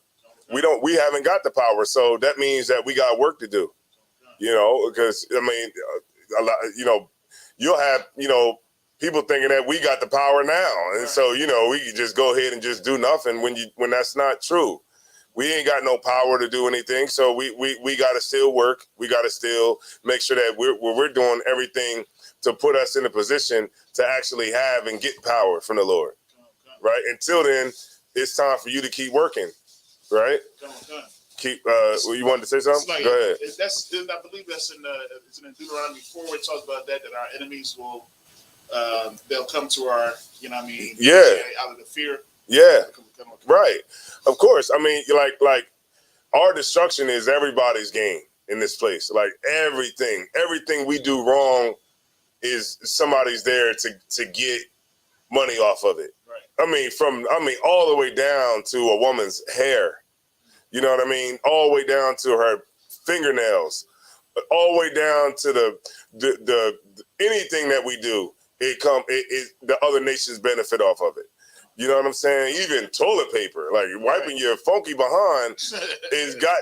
[SPEAKER 1] we haven't got the power, so that means that we got work to do. Because I mean, a lot, you'll have people thinking that we got the power now, and so we can just go ahead and just do nothing when that's not true. We ain't got no power to do anything, so we got to still work. We got to still make sure that we're doing everything to put us in a position to actually have and get power from the Lord, right? Until then, it's time for you to keep working, right? Keep. You wanted to say something?
[SPEAKER 7] Like,
[SPEAKER 1] go ahead.
[SPEAKER 7] I believe that's in Deuteronomy 4 where it talks about that our enemies will they'll come to our out of the fear.
[SPEAKER 1] Yeah, right. Of course. I mean, like our destruction is everybody's gain in this place. Like everything we do wrong is somebody's there to get money off of it. Right. I mean, all the way down to a woman's hair. You know what I mean? All the way down to her fingernails, all the way down to the anything that we do. The other nations benefit off of it. You know what I'm saying? Even toilet paper, like wiping your funky behind,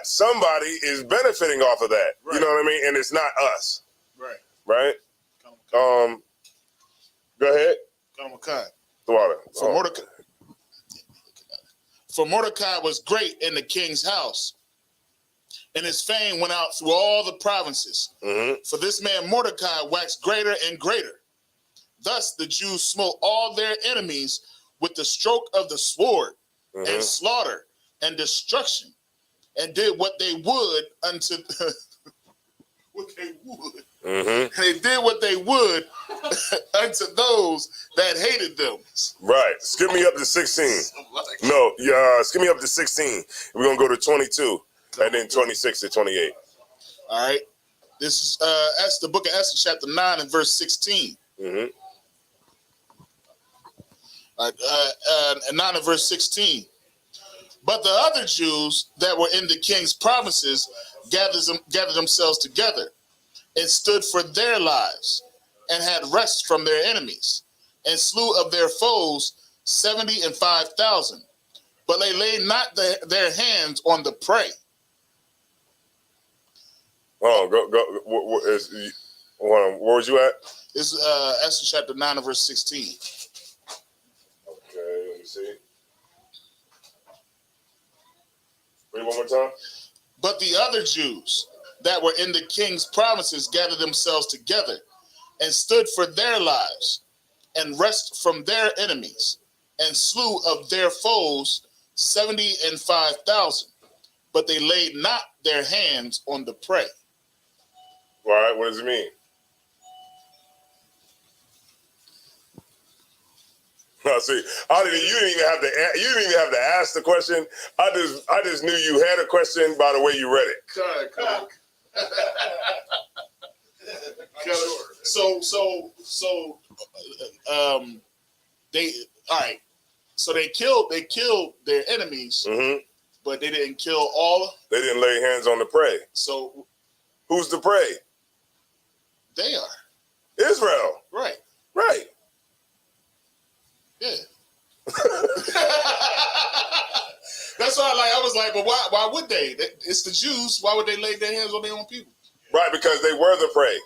[SPEAKER 1] somebody is benefiting off of that. Right. You know what I mean? And it's not us. Right. Right. Go ahead. The water.
[SPEAKER 7] For Mordecai was great in the king's house, and his fame went out through all the provinces. Mm-hmm. For this man Mordecai waxed greater and greater. Thus the Jews smote all their enemies with the stroke of the sword, mm-hmm. and slaughter and destruction, and did what they would unto what they would. Mm-hmm. They did what they would unto those that hated them.
[SPEAKER 1] Right. Skip me up to 16. No, skip me up to 16. We're gonna go to 22, and then 26 to 28.
[SPEAKER 7] All right. This is the book of Esther, chapter 9 and verse 16. Mm-hmm. And 9 and verse 16. But the other Jews that were in the king's provinces gathered themselves together and stood for their lives and had rest from their enemies and slew of their foes 75,000. But they laid not their hands on the prey.
[SPEAKER 1] Oh, where was you at?
[SPEAKER 7] This is Esther chapter 9 and verse 16.
[SPEAKER 1] Okay, let me see. Read one more time.
[SPEAKER 7] But the other Jews that were in the king's provinces gathered themselves together and stood for their lives and rest from their enemies and slew of their foes 75,000. But they laid not their hands on the prey.
[SPEAKER 1] All right, what does it mean? See, you didn't even have to ask the question. I just knew you had a question by the way you read it.
[SPEAKER 7] They killed their enemies, mm-hmm. but they didn't kill all.
[SPEAKER 1] They didn't lay hands on the prey.
[SPEAKER 7] So
[SPEAKER 1] who's the prey?
[SPEAKER 7] They are
[SPEAKER 1] Israel.
[SPEAKER 7] Right. Yeah. That's why I was like, but why would they? It's the Jews. Why would they lay their hands on their own people?
[SPEAKER 1] Right, because they were the prey.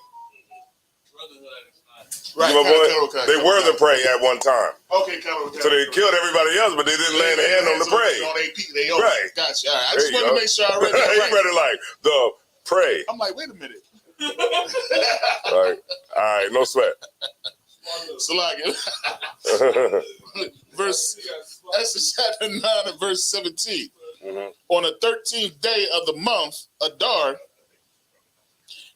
[SPEAKER 1] Right, they were the prey at one time.
[SPEAKER 7] Okay,
[SPEAKER 1] so they killed everybody else, but they didn't lay their hand on the prey.
[SPEAKER 7] Right. Gotcha. All right. I just wanted to make sure I read that right.
[SPEAKER 1] You read it like the prey.
[SPEAKER 7] I'm like, wait a minute.
[SPEAKER 1] All right, no sweat.
[SPEAKER 7] So Esther chapter 9 and verse 17. Mm-hmm. On the 13th day of the month, Adar,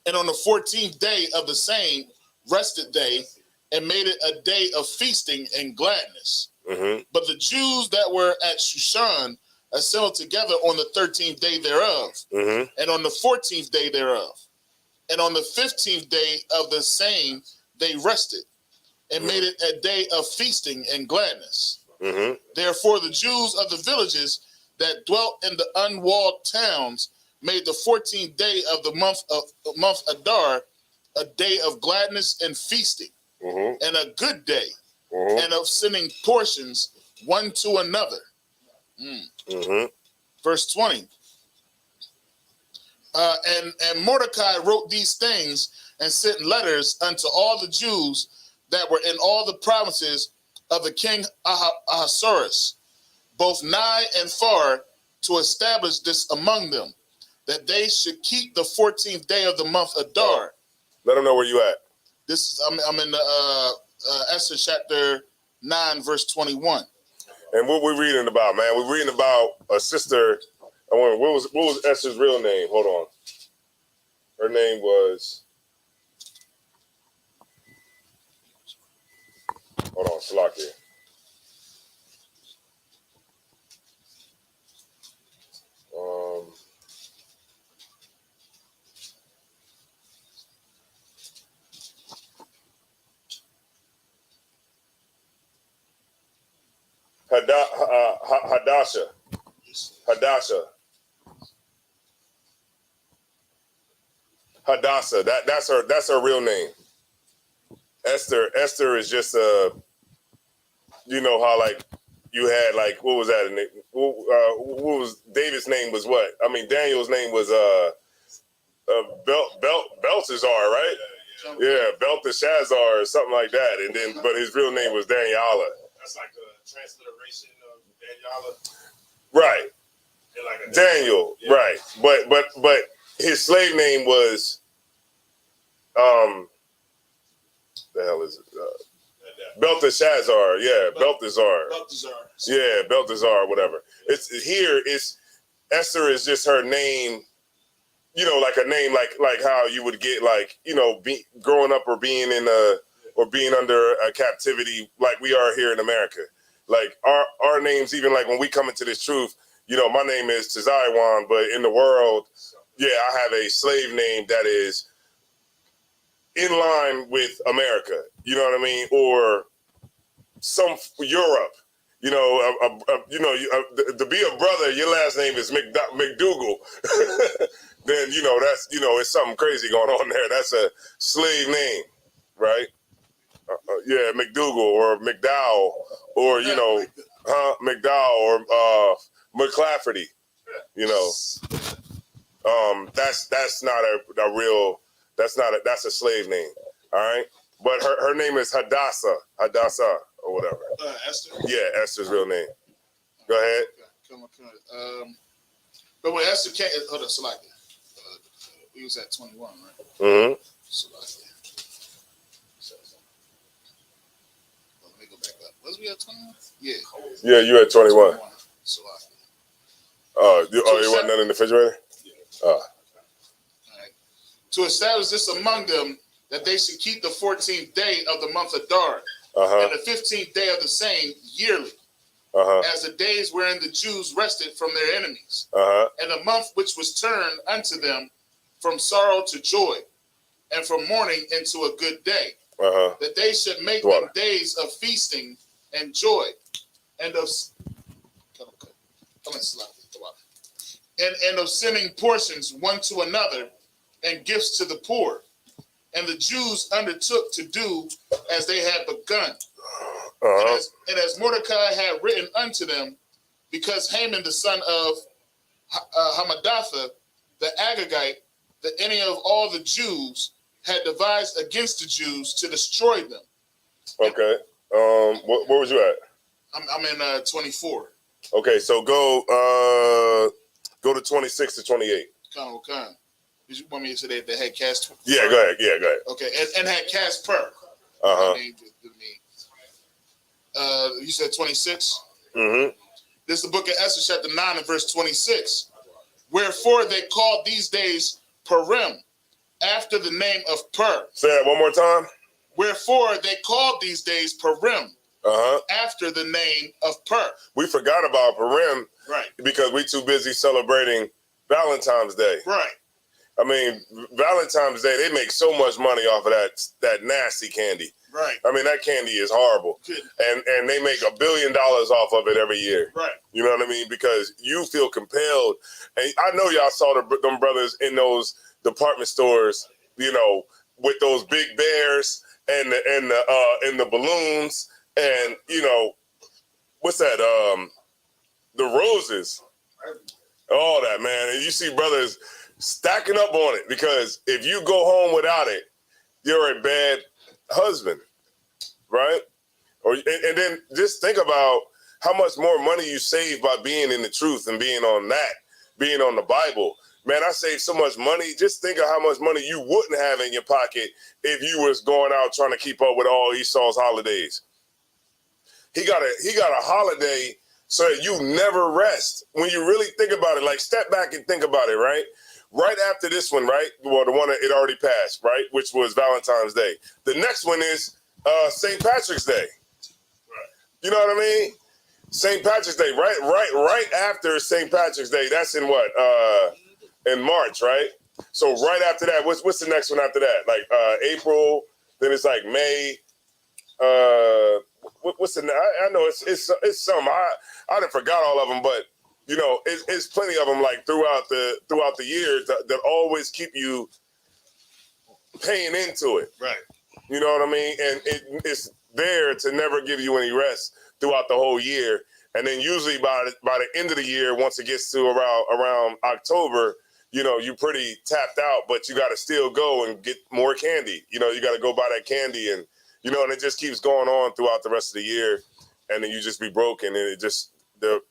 [SPEAKER 7] and on the 14th day of the same rested day, and made it a day of feasting and gladness. Mm-hmm. But the Jews that were at Shushan assembled together on the 13th day thereof, mm-hmm. and on the 14th day thereof, and on the 15th day of the same they rested, and mm-hmm. made it a day of feasting and gladness. Mm-hmm. Therefore the Jews of the villages that dwelt in the unwalled towns made the 14th day of the month Adar a day of gladness and feasting, and a good day, and of sending portions one to another. Verse 20. And Mordecai wrote these things and sent letters unto all the Jews that were in all the provinces of the king Ahasuerus, both nigh and far, to establish this among them, that they should keep the 14th day of the month Adar.
[SPEAKER 1] Let them know where you at.
[SPEAKER 7] This is I'm in the Esther chapter 9, verse 21.
[SPEAKER 1] And what we're reading about, man? We're reading about a sister. What was Esther's real name? Hold on. Her name was. Hold on, Salakia. Hadassah. That's her real name. Esther is just you know how like you had like what was that? What was David's name was what? I mean Daniel's name was Belteshazzar, right? Yeah, Belteshazzar or something like that. And then but his real name was Daniela.
[SPEAKER 6] That's like a transliteration of Daniela.
[SPEAKER 1] Right.
[SPEAKER 6] Like
[SPEAKER 1] Daniel, yeah. Right. But his slave name was the hell is it? Belteshazzar, yeah, Belteshazzar. Yeah, Belteshazzar, whatever. It's Esther is just her name, you know, like a name like how you would get like, you know, growing up or being under a captivity like we are here in America. Like our names, even like when we come into this truth, you know, my name is Tazaiwan, but in the world, yeah, I have a slave name that is in line with America, you know what I mean, or some Europe, you know, to be a brother, your last name is McDougal. Then you know that's it's something crazy going on there. That's a slave name, right? Yeah, McDougal or McDowell or McDowell or McClafferty. You know, that's not a real. That's a slave name. All right, but her name is Hadassah or whatever.
[SPEAKER 7] Esther.
[SPEAKER 1] Yeah, Esther's real name. Go ahead.
[SPEAKER 7] Come on. But when Esther came, hold on, Salakia. We was at 21, right?
[SPEAKER 1] Mm-hmm.
[SPEAKER 7] Salakia. Let me go back up. Was we at 21? Yeah.
[SPEAKER 1] Yeah, you at 21.
[SPEAKER 7] Salakia.
[SPEAKER 1] You want nothing in the refrigerator?
[SPEAKER 7] Yeah. All right. To establish this among them, that they should keep the 14th day of the month Adar, and the 15th day of the same yearly, as the days wherein the Jews rested from their enemies, and a month which was turned unto them from sorrow to joy, and from mourning into a good day, that they should make them days of feasting and joy, and of sending portions one to another, and gifts to the poor. And the Jews undertook to do as they had begun. And as Mordecai had written unto them, because Haman the son of Hammedatha, the Agagite, the enemy of all the Jews, had devised against the Jews to destroy them. Okay.
[SPEAKER 1] Where was you at?
[SPEAKER 7] I'm in 24.
[SPEAKER 1] Okay, so go to 26 to 28.
[SPEAKER 7] Okay. Did you want me to say that they had cast?
[SPEAKER 1] Yeah, go ahead. Yeah, go ahead.
[SPEAKER 7] Okay, and had cast per. You said 26?
[SPEAKER 1] Mm-hmm.
[SPEAKER 7] This is the book of Esther, chapter 9 and verse 26. Wherefore they called these days Purim, after the name of Per.
[SPEAKER 1] Say that one more time.
[SPEAKER 7] Wherefore they called these days Purim, after the name of Per.
[SPEAKER 1] We forgot about Purim,
[SPEAKER 7] right? Because
[SPEAKER 1] we too busy celebrating Valentine's Day,
[SPEAKER 7] right?
[SPEAKER 1] I mean, Valentine's Day, they make so much money off of that nasty candy.
[SPEAKER 6] Right.
[SPEAKER 1] I mean, that candy is horrible. And they make $1 billion off of it every year.
[SPEAKER 6] Right.
[SPEAKER 1] You know what I mean? Because you feel compelled. And I know y'all saw them brothers in those department stores, you know, with those big bears and the balloons and, you know, what's that? The roses. All that, man. And you see brothers stacking up on it because if you go home without it, you're a bad husband, right? And then just think about how much more money you save by being in the truth and being on the Bible. Man, I saved so much money. Just think of how much money you wouldn't have in your pocket if you was going out trying to keep up with all Esau's holidays. He got a holiday so that you never rest. When you really think about it, like step back and think about it, right? Right after this one, right? Well, the one that it already passed, right? Which was Valentine's Day. The next one is St. Patrick's Day.
[SPEAKER 6] Right.
[SPEAKER 1] You know what I mean? St. Patrick's Day, right after St. Patrick's Day. That's in what? In March, right? So right after that, what's the next one after that? Like April, then it's like May. What's the? I know it's some. I done forgot all of them, but you know, it's plenty of them like throughout the years that always keep you paying into it.
[SPEAKER 6] Right.
[SPEAKER 1] You know what I mean? And it's there to never give you any rest throughout the whole year. And then usually by the end of the year, once it gets to around October, you know, you're pretty tapped out, but you got to still go and get more candy. You know, you got to go buy that candy and, you know, and it just keeps going on throughout the rest of the year. And then you just be broken and it just, the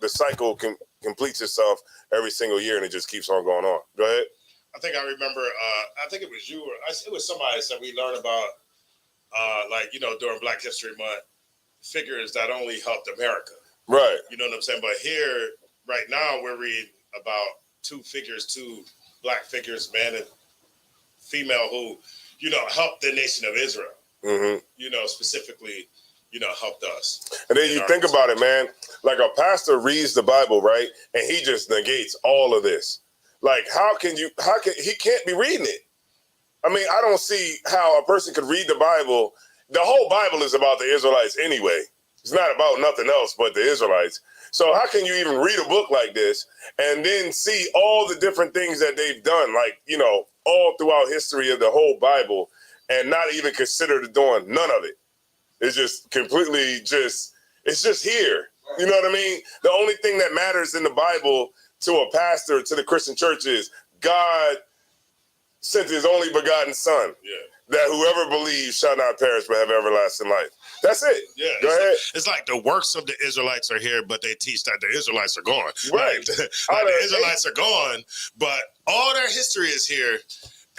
[SPEAKER 1] cycle completes itself every single year and it just keeps on going on. Go ahead.
[SPEAKER 6] I think I remember, I think it was you or it was somebody that we learned about, like, you know, during Black History Month, figures that only helped America.
[SPEAKER 1] Right.
[SPEAKER 6] You know what I'm saying? But here, right now, we're reading about two Black figures, man and female, who, you know, helped the nation of Israel.
[SPEAKER 1] Mm-hmm.
[SPEAKER 6] You know, specifically, you know, helped us.
[SPEAKER 1] And then you think about it, man, like a pastor reads the Bible, right? And he just negates all of this. Like, he can't be reading it. I mean, I don't see how a person could read the Bible. The whole Bible is about the Israelites anyway. It's not about nothing else but the Israelites. So how can you even read a book like this and then see all the different things that they've done, like, you know, all throughout history of the whole Bible and not even consider doing none of it? It's just completely it's just here. You know what I mean? The only thing that matters in the Bible to a pastor, to the Christian church is God sent his only begotten son.
[SPEAKER 6] Yeah.
[SPEAKER 1] That whoever believes shall not perish but have everlasting life. That's it.
[SPEAKER 6] Yeah.
[SPEAKER 1] Go ahead.
[SPEAKER 6] It's like the works of the Israelites are here, but they teach that the Israelites are gone.
[SPEAKER 1] Right.
[SPEAKER 6] Like the Israelites are gone, but all their history is here.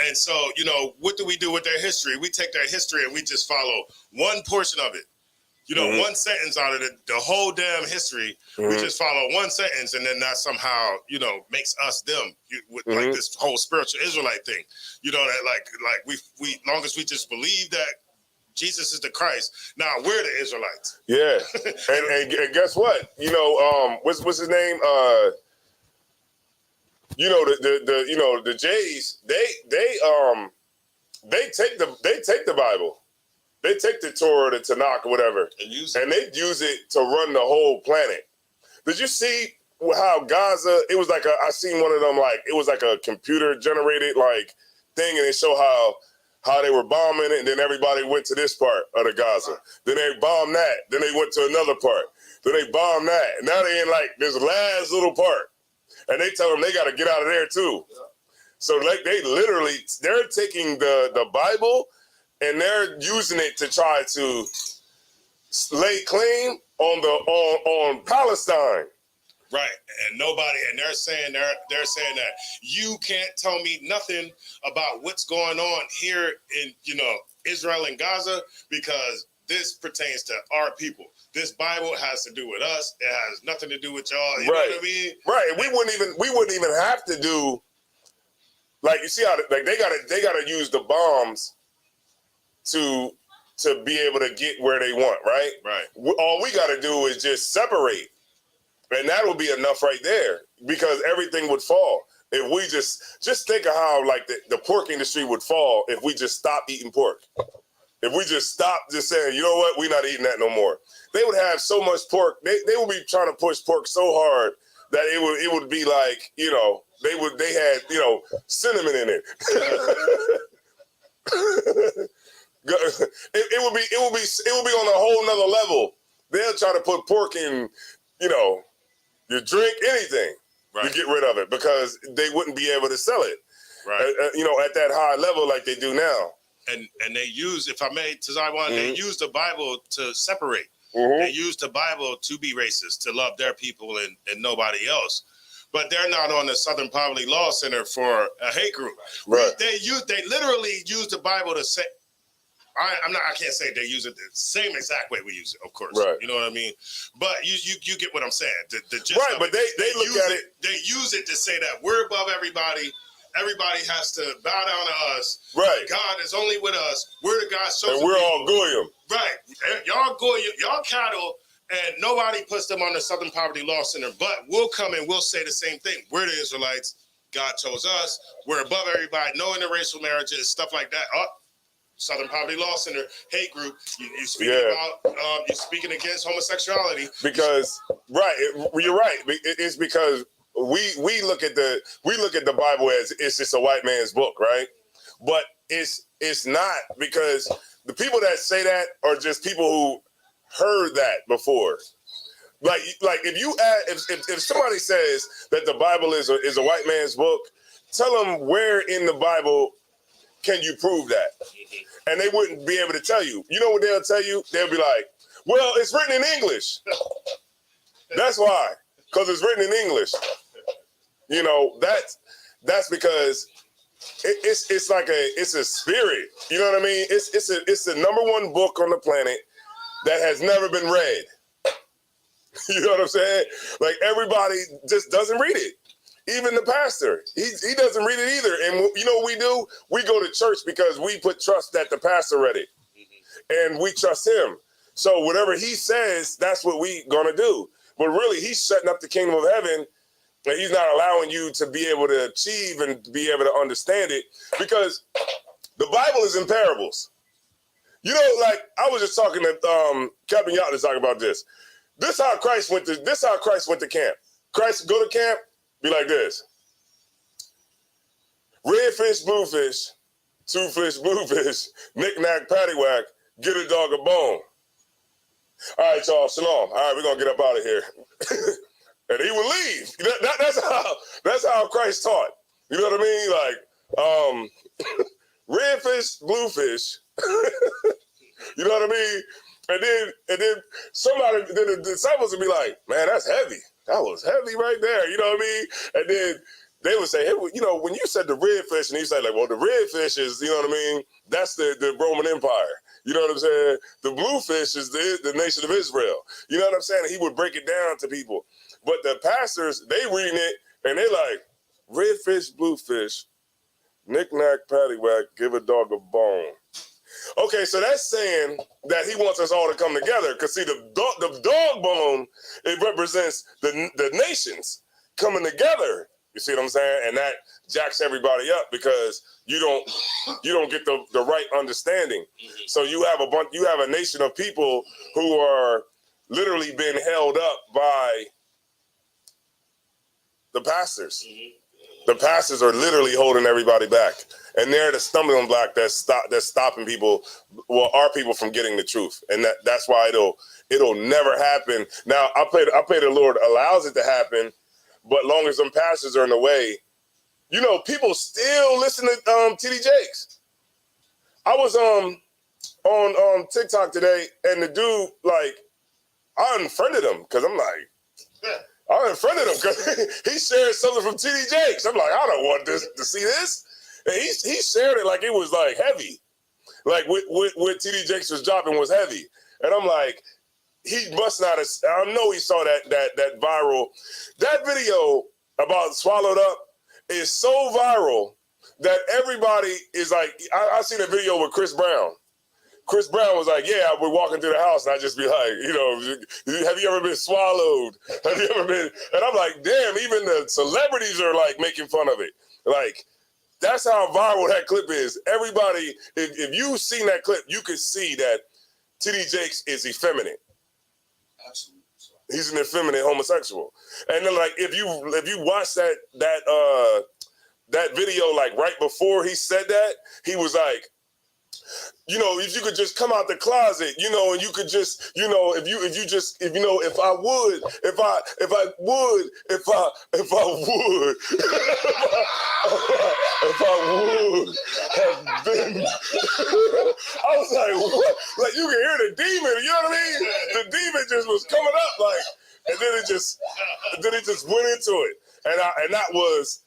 [SPEAKER 6] And so, you know, what do we do with their history? We take their history and we just follow one portion of it. You know, one sentence out of the whole damn history. We just follow one sentence, and then that somehow, you know, makes us them with like this whole spiritual Israelite thing. You know, that like we long as we just believe that Jesus is the Christ, now we're the Israelites.
[SPEAKER 1] Yeah, and guess what? You know, what's his name? You know, the Jays. They take the Bible. They take the Torah, the Tanakh, or whatever, and they use it to run the whole planet. Did you see how Gaza? It was like I seen one of them, like it was like a computer generated like thing, and they show how they were bombing it, and then everybody went to this part of the Gaza. Then they bombed that. Then they went to another part. Then they bombed that. And now they in like this last little part, and they tell them they got to get out of there too. So like they're taking the Bible. And they're using it to try to lay claim on Palestine.
[SPEAKER 6] Right. And they're saying that you can't tell me nothing about what's going on here in, you know, Israel and Gaza, because this pertains to our people. This Bible has to do with us. It has nothing to do with y'all. You know what I mean?
[SPEAKER 1] Right. And we wouldn't even have to do, like, you see how like they gotta use the bombs to be able to get where they want, right?
[SPEAKER 6] Right.
[SPEAKER 1] All we got to do is just separate, and that will be enough right there, because everything would fall if we just think of how like the pork industry would fall if we just stopped eating pork. if we just stopped just saying, you know what, we're not eating that no more. They would have so much pork. They would be trying to push pork so hard that it would be like, you know, they had, you know, cinnamon in it. it would be on a whole nother level. They'll try to put pork in, you know, your drink, anything.
[SPEAKER 6] Right.
[SPEAKER 1] To get rid of it because they wouldn't be able to sell it,
[SPEAKER 6] right?
[SPEAKER 1] You know, at that high level like they do now.
[SPEAKER 6] And they use, if I may, Tazaiwan, they use the Bible to separate. They use the Bible to be racist, to love their people and nobody else. But they're not on the Southern Poverty Law Center for a hate group.
[SPEAKER 1] Right.
[SPEAKER 6] They literally use the Bible to say. I can't say they use it the same exact way we use it, of course. Right. You know what I mean? But you get what I'm saying. The gist
[SPEAKER 1] right, but they look at it.
[SPEAKER 6] They use it to say that we're above everybody. Everybody has to bow down to us.
[SPEAKER 1] Right.
[SPEAKER 6] God is only with us. We're the God's chosen
[SPEAKER 1] and we're
[SPEAKER 6] people.
[SPEAKER 1] all goyim.
[SPEAKER 6] Right. Y'all goyim, y'all cattle, and nobody puts them on the Southern Poverty Law Center. But we'll come and we'll say the same thing. We're the Israelites. God chose us. We're above everybody. No interracial marriages, stuff like that. Southern Poverty Law Center hate group. You speaking about you're speaking against homosexuality because you're right. It's because we look at the Bible as it's just a white man's book, right? But it's not, because the people that say that are just people who heard that before. Like if somebody says that the Bible is a white man's book, tell them where in the Bible can you prove that? And they wouldn't be able to tell you. You know what they'll tell you? They'll be like, well, it's written in English. That's why, because it's written in English. You know, that's because it's like it's a spirit. You know what I mean? It's the number one book on the planet that has never been read. You know what I'm saying? Like, everybody just doesn't read it. Even the pastor, he doesn't read it either. And you know what we do? We go to church because we put trust that the pastor read it. And we trust him. So whatever he says, that's what we gonna do. But really, he's setting up the kingdom of heaven, and he's not allowing you to be able to achieve and be able to understand it, because the Bible is in parables. You know, like, I was just talking to Captain Yacht is talking about this. This how Christ went to camp. Christ go to camp, be like this: red fish, blue fish, two fish, blue fish, knick-knack, paddywhack, get a dog a bone. All right, y'all, shalom. All right, we're gonna get up out of here. And he would leave. That's how Christ taught. You know what I mean? Like, red fish, blue fish. You know what I mean? And then the disciples would be like, man, that's heavy. That was heavy right there. You know what I mean? And then they would say, hey, you know, when you said the red fish, and he said, like, well, the red fish is, you know what I mean? That's the Roman Empire. You know what I'm saying? The blue fish is the nation of Israel. You know what I'm saying? And he would break it down to people. But the pastors, they reading it, and they like, red fish, blue fish, knick-knack, paddywhack, give a dog a bone. Okay, so that's saying that he wants us all to come together. Because, see, the dog bone, it represents the nations coming together. You see what I'm saying? And that jacks everybody up because you don't get the right understanding. So you have a nation of people who are literally being held up by the pastors. The pastors are literally holding everybody back. And they're the stumbling block that's stopping people, well, our people, from getting the truth. And that's why it'll never happen. Now, I pray the Lord allows it to happen, but long as them pastors are in the way, you know, people still listen to T.D. Jakes. I was on TikTok today, and the dude, like, I unfriended him because I'm like, I unfriended him because he shared something from T.D. Jakes. I'm like, I don't want to see this. And he shared it like it was like heavy. Like what T.D. Jakes was dropping was heavy. And I'm like, he must not have, I know he saw that viral. That video about Swallowed Up is so viral that everybody is like, I seen a video with Chris Brown. Chris Brown was like, yeah, we're walking through the house, and I just be like, you know, have you ever been swallowed? Have you ever been? And I'm like, damn, even the celebrities are like making fun of it. Like,
[SPEAKER 1] That's how viral that clip is. Everybody, if you've seen that clip, you can see that T.D. Jakes is effeminate.
[SPEAKER 7] Absolutely.
[SPEAKER 1] He's an effeminate homosexual. And then, like, if you watch that video, like right before he said that, he was like, you know, if you could just come out the closet, you know, and you could just, you know, if I would have been, I was like, what? Like, you can hear the demon, you know what I mean? The demon just was coming up, like, and then it just went into it. And that was,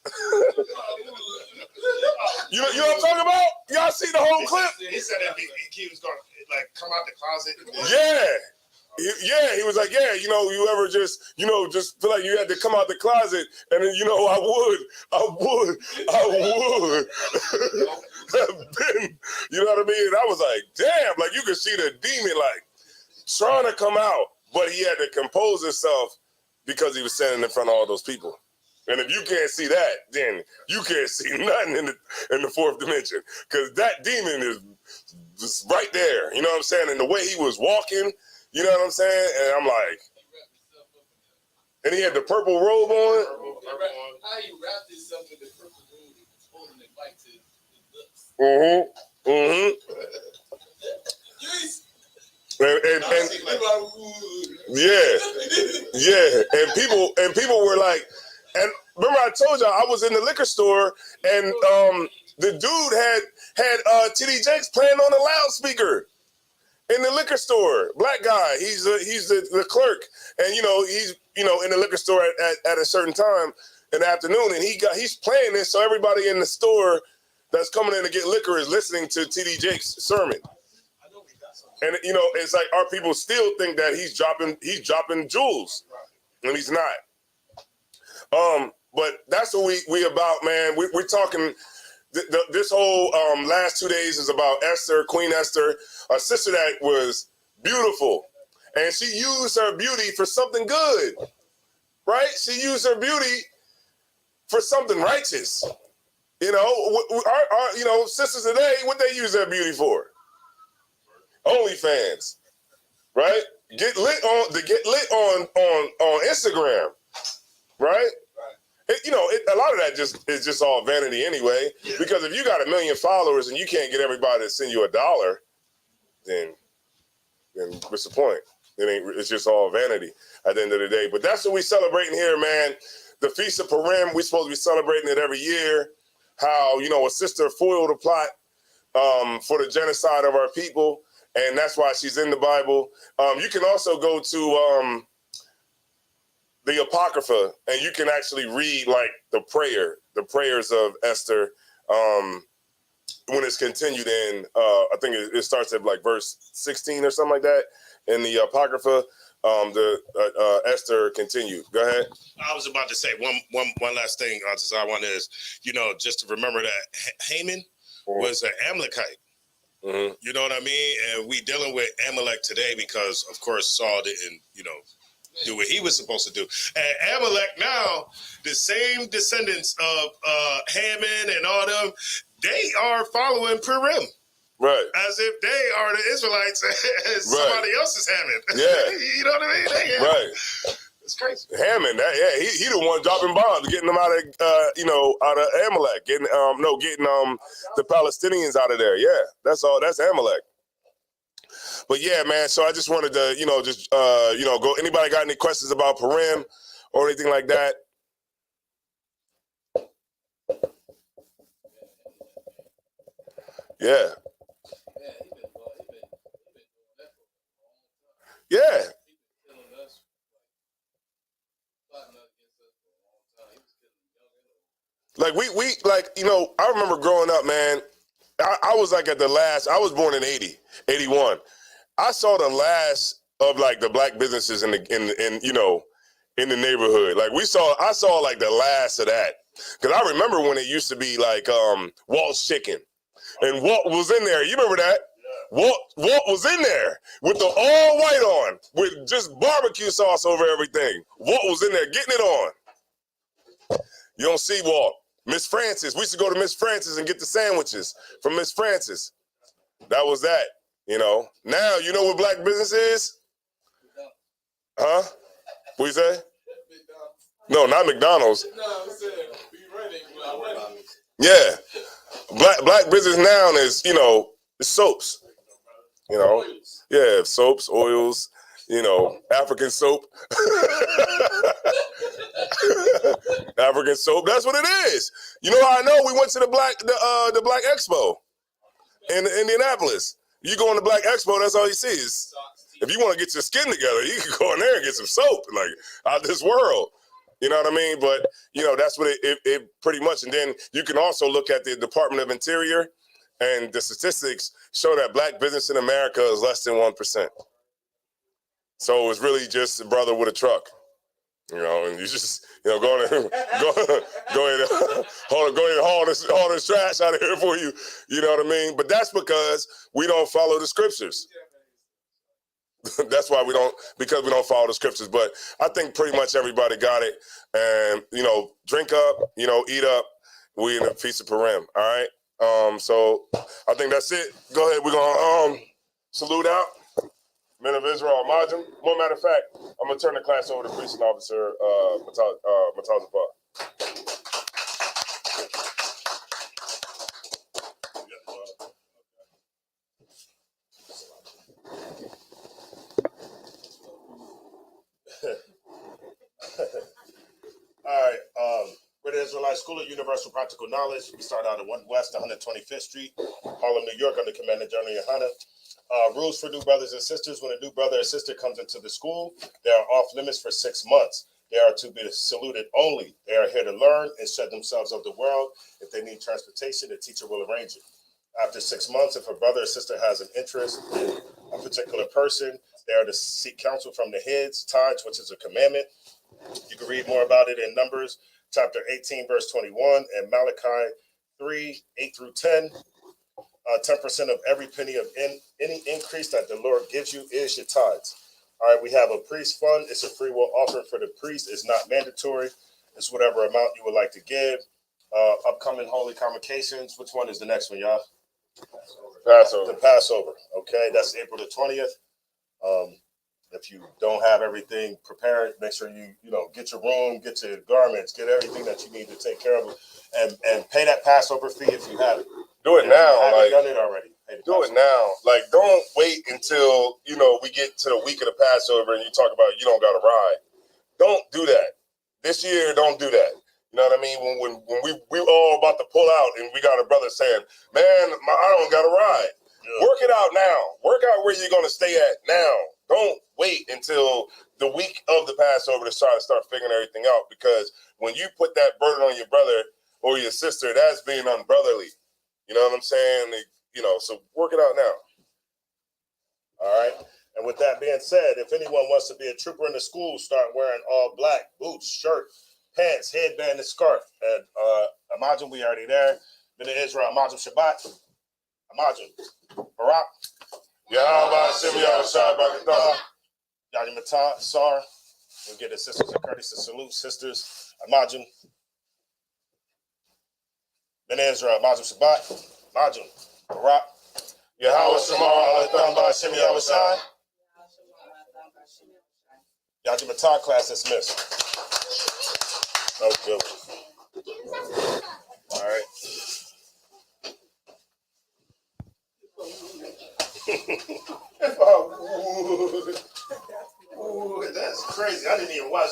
[SPEAKER 1] you know what I'm talking about? Y'all see the whole clip?
[SPEAKER 6] He said that he was going to, like, come out the closet.
[SPEAKER 1] Yeah. Yeah, he was like, yeah, you know, you ever just, you know, just feel like you had to come out the closet, and then, you know, I would have been, you know what I mean? And I was like, damn, like, you could see the demon, like, trying to come out, but he had to compose himself because he was standing in front of all those people. And if you can't see that, then you can't see nothing in the fourth dimension, because that demon is just right there. You know what I'm saying? And the way he was walking, you know what I'm saying? And I'm like, and he had the purple robe on.
[SPEAKER 8] How he wrapped himself in the purple robe and was holding it back to
[SPEAKER 1] his lips. And people were like, and remember I told y'all I was in the liquor store, and the dude had T.D. Jakes playing on a loudspeaker in the liquor store. Black guy, he's the clerk, and you know he's in the liquor store at a certain time in the afternoon, and he's playing this, so everybody in the store that's coming in to get liquor is listening to T.D. Jakes' sermon. And you know, it's like our people still think that he's dropping jewels, and he's not. But that's what we about, man. We're talking. This whole last 2 days is about Esther, Queen Esther, a sister that was beautiful, and she used her beauty for something good, right? She used her beauty for something righteous. You know, our sisters today, what they use their beauty for? OnlyFans, right? Get lit on Instagram, right? A lot of that is just all vanity anyway. Yeah. Because if you got 1 million followers and you can't get everybody to send you $1, then what's the point? It's just all vanity at the end of the day. But that's what we celebrating here, man. The Feast of Purim, we're supposed to be celebrating it every year. How, a sister foiled a plot for the genocide of our people. And that's why she's in the Bible. You can also go to the Apocrypha, and you can actually read like the prayers of Esther when it's continued in, I think it starts at like verse 16 or something like that. In the Apocrypha, Esther continued. Go ahead.
[SPEAKER 6] I was about to say one last thing, I want is, just to remember that Haman was an Amalekite. Mm-hmm. You know what I mean? And we dealing with Amalek today because, of course, Saul didn't, do what he was supposed to do. And Amalek now, the same descendants of Haman and all them, they are following Purim.
[SPEAKER 1] Right.
[SPEAKER 6] As if they are the Israelites and somebody else is Haman.
[SPEAKER 1] Yeah.
[SPEAKER 6] You know what I mean? Right. It's crazy.
[SPEAKER 1] Haman, he the one dropping bombs, getting them out of Amalek, getting the Palestinians out of there. Yeah, that's all. That's Amalek. But yeah, man. So I just wanted to, go. Anybody got any questions about Purim or anything like that? Yeah. Yeah. Like I remember growing up, man. I was like I was born in 81. I saw the last of like the black businesses in the neighborhood. Like I saw like the last of that. Cause I remember when it used to be like Walt's Chicken. And Walt was in there. You remember that? Walt was in there with the all white on, with just barbecue sauce over everything. Walt was in there getting it on. You don't see Walt Miss Francis. We used to go to Miss Francis and get the sandwiches from Miss Francis. That was that, you know. Now, you know what black business is? Huh? What you say? No, not McDonald's.
[SPEAKER 8] No, I'm saying, be running.
[SPEAKER 1] Yeah. Black business now is, you know, it's soaps. You know. Yeah, soaps, oils, you know, African soap. African soap. That's what it is. You know how I know? We went to the Black Expo in Indianapolis. You go on the Black Expo, that's all you see is. If you want to get your skin together, you can go in there and get some soap, like out of this world. You know what I mean? But you know that's what it pretty much. And then you can also look at the Department of Interior, and the statistics show that black business in America is less than 1%. So it's really just a brother with a truck. You know, and you just, you know, go ahead and haul this trash out of here for you. You know what I mean? But that's because we don't follow the scriptures. That's why because we don't follow the scriptures. But I think pretty much everybody got it. And, you know, drink up, you know, eat up. We in the Feast of Purim. All right. So I think that's it. Go ahead. We're going to salute out. Men of Israel, Majim. Well, matter of fact, I'm going to turn the class over to Precinct Officer Matazapa.
[SPEAKER 6] All right. We're the Israelite School of Universal Practical Knowledge. We start out at 1 West, 125th Street, Harlem, New York, under Commander General Yohana. Rules for new brothers and sisters. When a new brother or sister comes into the school, they are off limits for 6 months. They are to be saluted only. They are here to learn and shed themselves of the world. If they need transportation, the teacher will arrange it. After 6 months, if a brother or sister has an interest in a particular person, they are to seek counsel from the heads, tithes, which is a commandment. You can read more about it in Numbers chapter 18, verse 21, and Malachi 3, 8 through 10. 10% of every penny of any increase that the Lord gives you is your tithes. All right, we have a priest fund. It's a free will offering for the priest. It's not mandatory. It's whatever amount you would like to give. Upcoming holy convocations. Which one is the next one, y'all?
[SPEAKER 1] Passover.
[SPEAKER 6] The Passover. Okay, that's April the 20th. If you don't have everything prepared, make sure you get your room, get your garments, get everything that you need to take care of it, and pay that Passover fee if you have it.
[SPEAKER 1] Do it now.
[SPEAKER 6] Like done it already.
[SPEAKER 1] Do it now. Like, don't wait until we get to the week of the Passover and you talk about you don't got a ride. Don't do that. This year, don't do that. You know what I mean? When we all about to pull out and we got a brother saying, "Man, I don't got a ride." Yeah. Work it out now. Work out where you're gonna stay at now. Don't wait until the week of the Passover to try to start figuring everything out, because when you put that burden on your brother or your sister, that's being unbrotherly. You know what I'm saying? So work it out now.
[SPEAKER 6] All right. And with that being said, if anyone wants to be a trooper in the school, start wearing all black, boots, shirt, pants, headband, and scarf. And Imagine, we already there. Been to Israel, Imagine Shabbat. Imagine Barak.
[SPEAKER 1] Yahweh Shem Yahushua Barakatah.
[SPEAKER 6] Yadi Matah, Sar. We'll get the sisters a courtesy salute. Sisters, Imagine. Ben Israel, Imagine Shabbat. Imagine Barak.
[SPEAKER 1] Yahweh Shema Alatham Ba'Shem Yahushua.
[SPEAKER 6] Yadi Matah, class dismissed. That was good. All right. If I would. Ooh, that's crazy. I didn't even watch